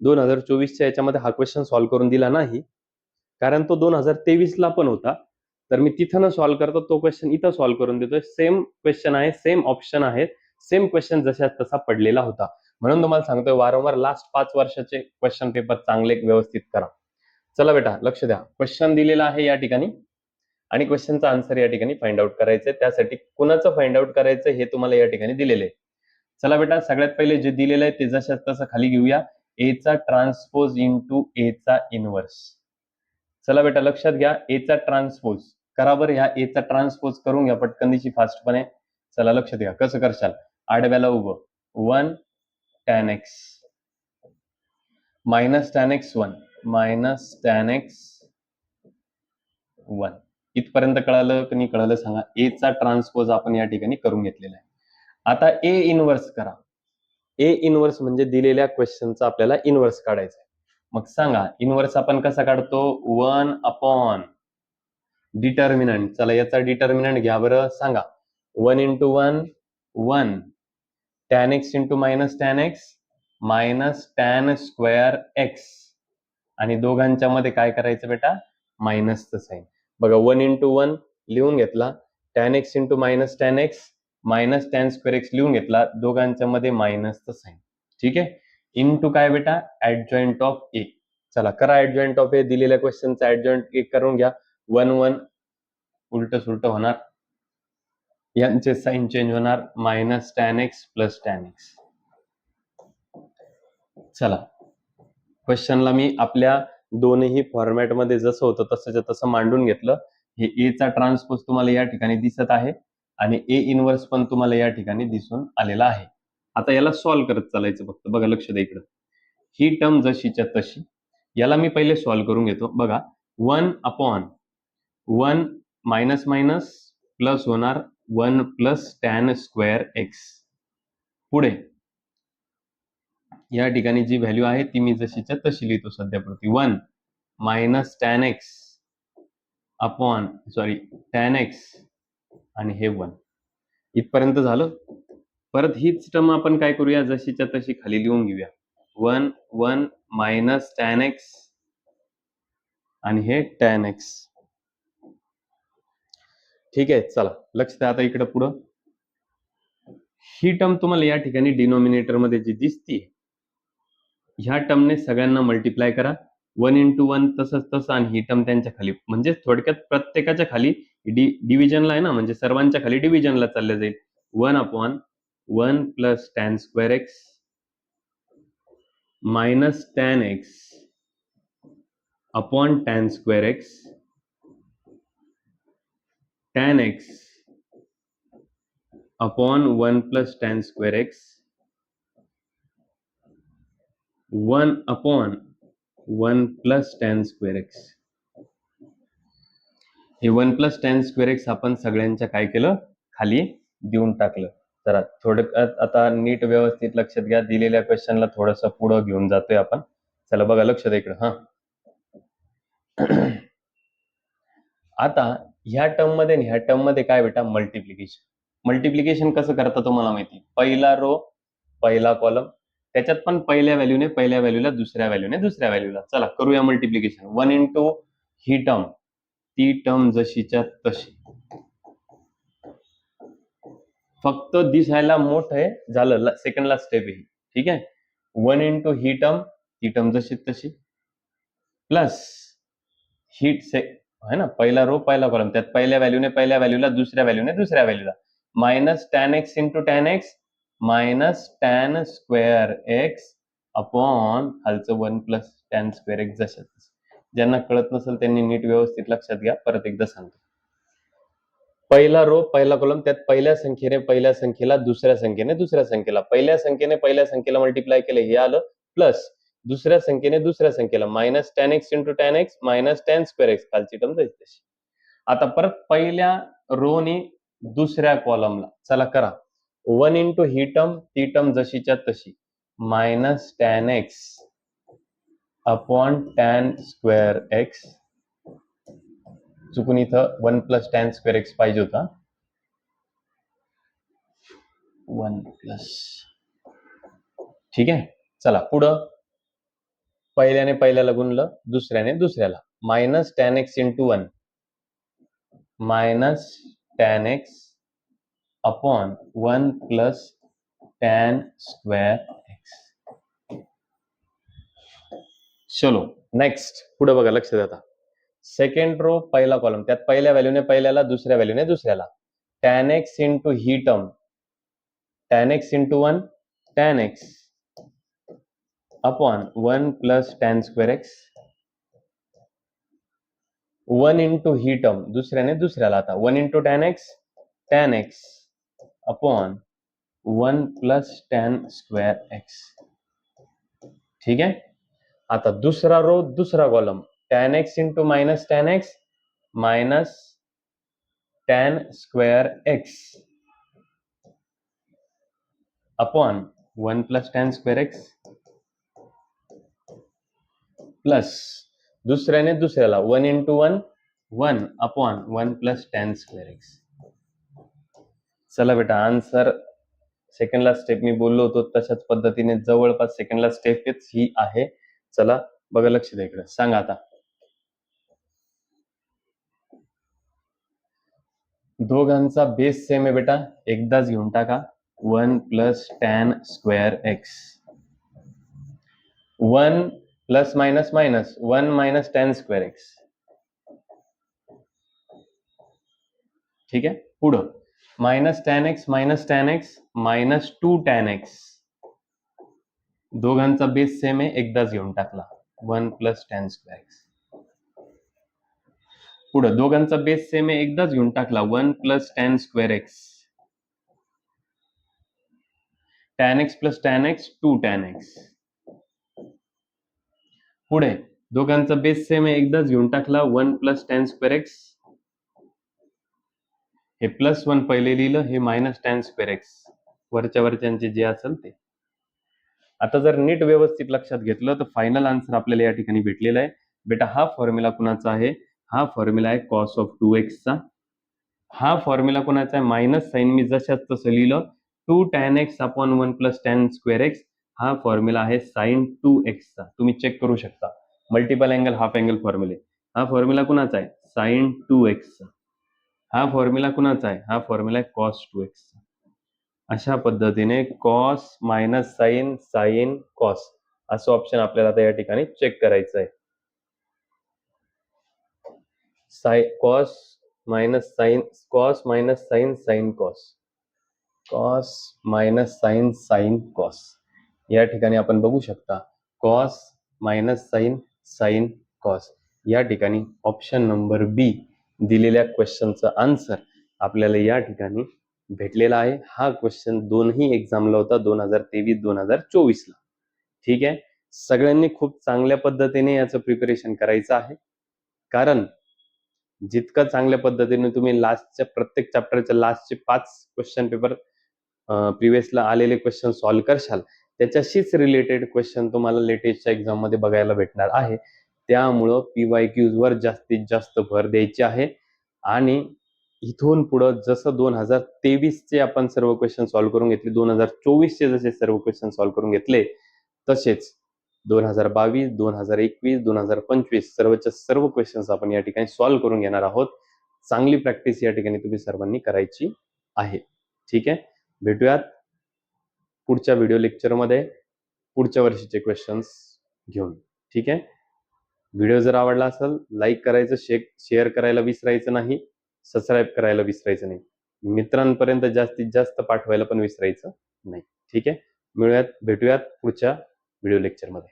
2024च्या याच्यामध्ये हा क्वेश्चन सॉल्व्ह करून दिला नाही, कारण तो 2023 ला पण होता. तर मी तिथं न सॉल्व्ह करतो तो क्वेश्चन इथं सॉल्व्ह करून देतोय. सेम क्वेश्चन आहे, सेम ऑप्शन आहेत, सेम क्वेश्चन जशा तसा पडलेला होता. म्हणून तुम्हाला सांगतोय वारंवार लास्ट 5 वर्षाचे क्वेश्चन पेपर चांगले व्यवस्थित करा. चला बेटा लक्ष द्या. क्वेश्चन दिलेला आहे या ठिकाणी आणि क्वेश्चनचा आन्सर या ठिकाणी फाइंड आउट करायचंय. त्यासाठी कुणाचं फाइंड आउट करायचं हे तुम्हाला या ठिकाणी दिलेलं आहे. चला बेटा सगळ्यात पहिले जे दिलेलं आहे ते जशाच तसं खाली घेऊया. ए चा ट्रान्सपोज इंटू ए चा इनव्हर्स. चला बेटा लक्षात घ्या, ए चा ट्रान्सपोज करा बरं. ह्या ए चा ट्रान्सपोज करून घ्या पटकन दिशी फास्टपणे. चला लक्षात घ्या कसं करशाल. आडव्याला उभं 1 tan x minus tan x 1 minus tan x 1. इथपर्यंत कळालं की नाही कळालं सांगा. ए चा ट्रान्सपोज आपण या ठिकाणी करून घेतलेला आहे. आता ए इनव्हर्स करा. ए इनव्हर्स म्हणजे दिलेल्या क्वेश्चनचा आपल्याला इनव्हर्स काढायचा आहे. मग सांगा इनव्हर्स आपण कसा काढतो. 1 अपॉन डिटर्मिनंट. चला याचा डिटर्मिनंट घ्या बरं. सांगा 1 into 1 1 tan x into minus tan x minus tan square x आणि दोघांच्या मध्ये काय करायचं बेटा मायनसचं साइन. बघा 1 इंटू 1 लिहून घेतला. tan x into minus tan x minus tan square x लिहून घेतला. दोघांच्या मध्ये मायनसचं साइन. ठीक आहे. इंटू काय बेटा ऍडजॉइंट ऑफ ए. चला करा ऍडजॉइंट ऑफ ए. दिलेल्या क्वेश्चनचा ऍडजॉइंट ए करून घ्या. 1 1 उलट सुलट होणार. यांचे साइन चेंज होणार. Minus tan x plus tan x. चला क्वेश्चनला मी आपल्या दोन्ही फॉर्मॅटमध्ये जसं होतं तसंच्या तसं मांडून घेतलं. हे ए चा ट्रान्सपोज तुम्हाला या ठिकाणी दिसत आहे आणि ए इनव्हर्स पण तुम्हाला या ठिकाणी दिसून आलेला आहे. आता याला सॉल्व्ह करत चालायचं फक्त. बघा लक्ष द्या इकडं. ही टर्म जशीच्या तशी. याला मी पहिले सॉल्व्ह करून घेतो. बघा 1 अपॉन 1 मायनस मायनस प्लस होणार 1 प्लस tan स्क्वेअर x. पुढे या ठिकाणी जी व्हॅल्यू आहे ती मी जशीच्या तशी लिहितो सध्यापुरती. 1 minus tan x upon tan x आणि हे 1. इथपर्यंत झालं. परत हीच टर्म आपण काय करूया जशीच्या तशी खाली लिहून घेऊया. 1 1 मायनस tan x आणि हे tan x. ठीक आहे. चला लक्ष द्या आता इकडे पुढं. ही टर्म तुम्हाला या ठिकाणी डिनोमिनेटर मध्ये जी दिसते ह्या टर्मने सगळ्यांना मल्टिप्लाय करा. 1 इंटू 1 तसंच तसं आणि ही टर्म त्यांच्या खाली. म्हणजे थोडक्यात प्रत्येकाच्या खाली डिव्हिजनला आहे ना, म्हणजे सर्वांच्या खाली डिव्हिजनला चालले जाईल. 1 upon 1 plus tan square x minus tan x upon tan square x tan x upon 1 plus tan square x 1 upon 1 plus tan square x. हे 1 प्लस tan स्क्वेअर x आपण सगळ्यांच्या काय केलं खाली देऊन टाकलं. जरा थोडं आता नीट व्यवस्थित लक्षात घ्या. दिलेल्या क्वेश्चनला थोडंसं पुढं घेऊन जातोय आपण. चला बघा लक्ष द्या इकडं. हा आता ह्या टर्म मध्ये आणि ह्या टर्म मध्ये काय बेटा मल्टिप्लिकेशन. मल्टिप्लिकेशन कसं करता तुम्हाला माहिती. पहिला रो पहिला कॉलम त्याच्यात पण पहिल्या व्हॅल्यूला दुसऱ्या व्हॅल्यूला. चला करूया मल्टिप्लिकेशन. 1 इंटू ही टर्म ती टर्म जशीच्या तशी. फक्त दिसायला मोठं आहे झालं. सेकंडला स्टेप आहे. ठीक आहे. 1 इंटू ही टर्म ती टर्म जशी तशी प्लस ही है ना पहिला रो पहिला कॉलम त्यात पहिल्या व्हॅल्यूला दुसऱ्या व्हॅल्यूला minus tan x into tan x minus tan square x upon खालचं 1 प्लस tan स्क्वेअर x जशात. ज्यांना कळत नसेल त्यांनी नीट व्यवस्थित लक्षात घ्या. परत एकदा सांगतो. पहिला रो पहिला कॉलम त्यात पहिल्या संख्येला दुसऱ्या संख्येला पहिल्या संख्येला मल्टिप्लाय केलं हे आलं प्लस दुसऱ्या संख्येला minus tan x into tan x minus tan square x खालची टर्म तशी. आता परत पहिल्या रोनी दुसऱ्या कॉलमला. चला करा 1 इंटू ही टर्म ती टर्म जशीच्या तशी minus tan x upon tan square x. चुकून इथं 1 प्लस tan स्क्वेअर x पाहिजे होता. 1 प्लस. ठीक आहे. चला पुढं पहिल्याने पहिल्याला गुणलं, दुसऱ्याने दुसऱ्याला. Minus tan x into 1 minus tan x upon 1 plus tan square x. चलो नेक्स्ट, पुढे बघा, लक्ष द्या. सेकंड रो पहिला कॉलम, त्यात पहिल्या व्हॅल्यूने पहिल्याला, दुसऱ्या व्हॅल्यूने दुसऱ्याला. टॅन एक्स इंटू ही term, tan x into 1 tan x upon 1 plus tan square x. 1 into ही टर्म, दुसऱ्याने दुसऱ्याला. आता 1 into tan x upon 1 plus tan square x. ठीक आहे. आता दुसरा रो दुसरा column, tan x into minus tan square x upon 1 plus tan square x plus दुसऱ्याने दुसऱ्याला 1 into 1 upon 1 plus tan square x. चला बेटा, आन्सर सेकंडला स्टेप मी बोललो होतो तशाच पद्धतीने जवळपास सेकंडला स्टेपच ही आहे. चला बघा, लक्ष द्या इकडे. सांगा आता, दोघांचा बेस सेम आहे बेटा, एकदाच घेऊन टाका. 1 plus tan square x. 1 plus minus minus 1 minus tan square x. ठीक आहे. पुढं minus tan x minus 2 tan x. दोघांचा बेस सेम आहे, एकदाच घेऊन टाकला. 1 प्लस टॅन स्क्वेअर एक्स. पुढं दोघांचा बेस सेम आहे, एकदाच घेऊन टाकला. 1 plus tan square x. Tan x plus tan x 2 tan x. पुढे दोघांचा बेस सेम आहे, एकदाच घेऊन टाकला. 1 प्लस टॅन स्क्वेअर एक्स. हे प्लस 1 पहिले लिहिलं, हे मायनस टॅन स्क्वेअर एक्स. वरच्या वरच्यांचे जे असेल ते. आता जर नीट व्यवस्थित लक्षात घेतलं तर फायनल आन्सर आपल्याला या ठिकाणी भेटलेला आहे. बेटा हा फॉर्म्युला कुणाचा आहे? हा फॉर्म्युला आहे कॉस ऑफ 2x चा. हा फॉर्म्युला कोणाचा आहे? मायनस साइन मी जशाच तसं लिहिलं, 2 tan x upon 1 plus tan square x. हा फॉर्म्युला आहे साइन 2x चा. तुम्ही चेक करू शकता, मल्टिपल अँगल हाफ अँगल फॉर्म्युले. हा फॉर्म्युला कुणाचा आहे? साइन 2x चा. हा फॉर्म्युला कुणाचा आहे? हा फॉर्म्युला आहे कॉस 2x चा. अशा पद्धतीने cos minus sine sine cos असं ऑप्शन आपल्याला आता या ठिकाणी चेक करायचं आहे. Cos minus sine cos minus sine sine cos, cos minus sine sine cos. या ठिकाणी आपण बघू शकता cos minus sine sine cos. या ठिकाणी ऑप्शन नंबर बी दिलेल्या क्वेश्चनचा आन्सर आपल्याला या ठिकाणी भेटलेला आहे. हा क्वेश्चन दोन्ही एक्झामला होता, 2023-2024 ला. ठीक आहे. सगळ्यांनी खूप चांगल्या पद्धतीने याचं प्रिपरेशन करायचं आहे, कारण जितकं चांगल्या पद्धतीने तुम्ही लास्टच्या प्रत्येक चॅप्टरच्या लास्टचे 5 क्वेश्चन पेपर प्रिव्हियसला आलेले क्वेश्चन सॉल्व्ह करशाल, त्याच्याशीच रिलेटेड क्वेश्चन तुम्हाला लेटेस्टच्या एक्झाम मध्ये बघायला भेटणार आहे. त्यामुळं PYQs वर जास्तीत जास्त भर द्यायची आहे. आणि इथून पुढं जसं 2023 चे आपण सर्व क्वेश्चन सॉल्व्ह करून घेतले, 2024 चे जसे सर्व क्वेश्चन सॉल्व्ह करून घेतले, तसेच 2022, 2021, 2025 सर्वच्या सर्व क्वेश्चन्स आपण या ठिकाणी सॉल्व्ह करून घेणार आहोत. चांगली प्रॅक्टिस या ठिकाणी तुम्ही सर्वांनी करायची आहे. ठीक आहे. भेटूयात पुढच्या व्हिडिओ लेक्चरमध्ये पुढच्या वर्षीचे क्वेश्चन्स घेऊन. ठीक आहे. व्हिडिओ जर आवडला असेल लाईक करायचं, शेअर करायला विसरायचं नाही, सबस्क्राईब करायला विसरायचं नाही, मित्रांपर्यंत जास्तीत जास्त पाठवायला पण विसरायचं नाही. ठीक आहे. भेटूयात पुढच्या व्हिडिओ लेक्चरमध्ये.